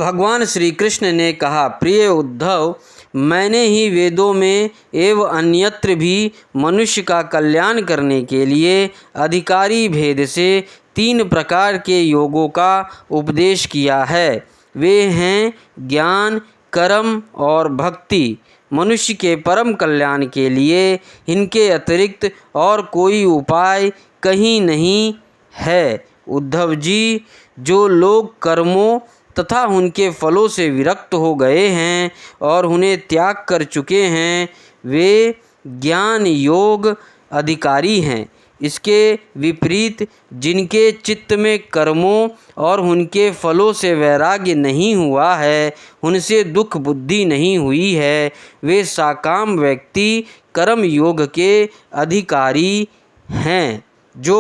S1: भगवान श्री कृष्ण ने कहा, प्रिय उद्धव, मैंने ही वेदों में एवं अन्यत्र भी मनुष्य का कल्याण करने के लिए अधिकारी भेद से 3 प्रकार के योगों का उपदेश किया है। वे हैं ज्ञान, कर्म और भक्ति। मनुष्य के परम कल्याण के लिए इनके अतिरिक्त और कोई उपाय कहीं नहीं है। उद्धव जी, जो लोग कर्मों तथा उनके फलों से विरक्त हो गए हैं और उन्हें त्याग कर चुके हैं, वे ज्ञान योग अधिकारी हैं। इसके विपरीत जिनके चित्त में कर्मों और उनके फलों से वैराग्य नहीं हुआ है, उनसे दुख बुद्धि नहीं हुई है, वे साकाम व्यक्ति कर्म योग के अधिकारी हैं। जो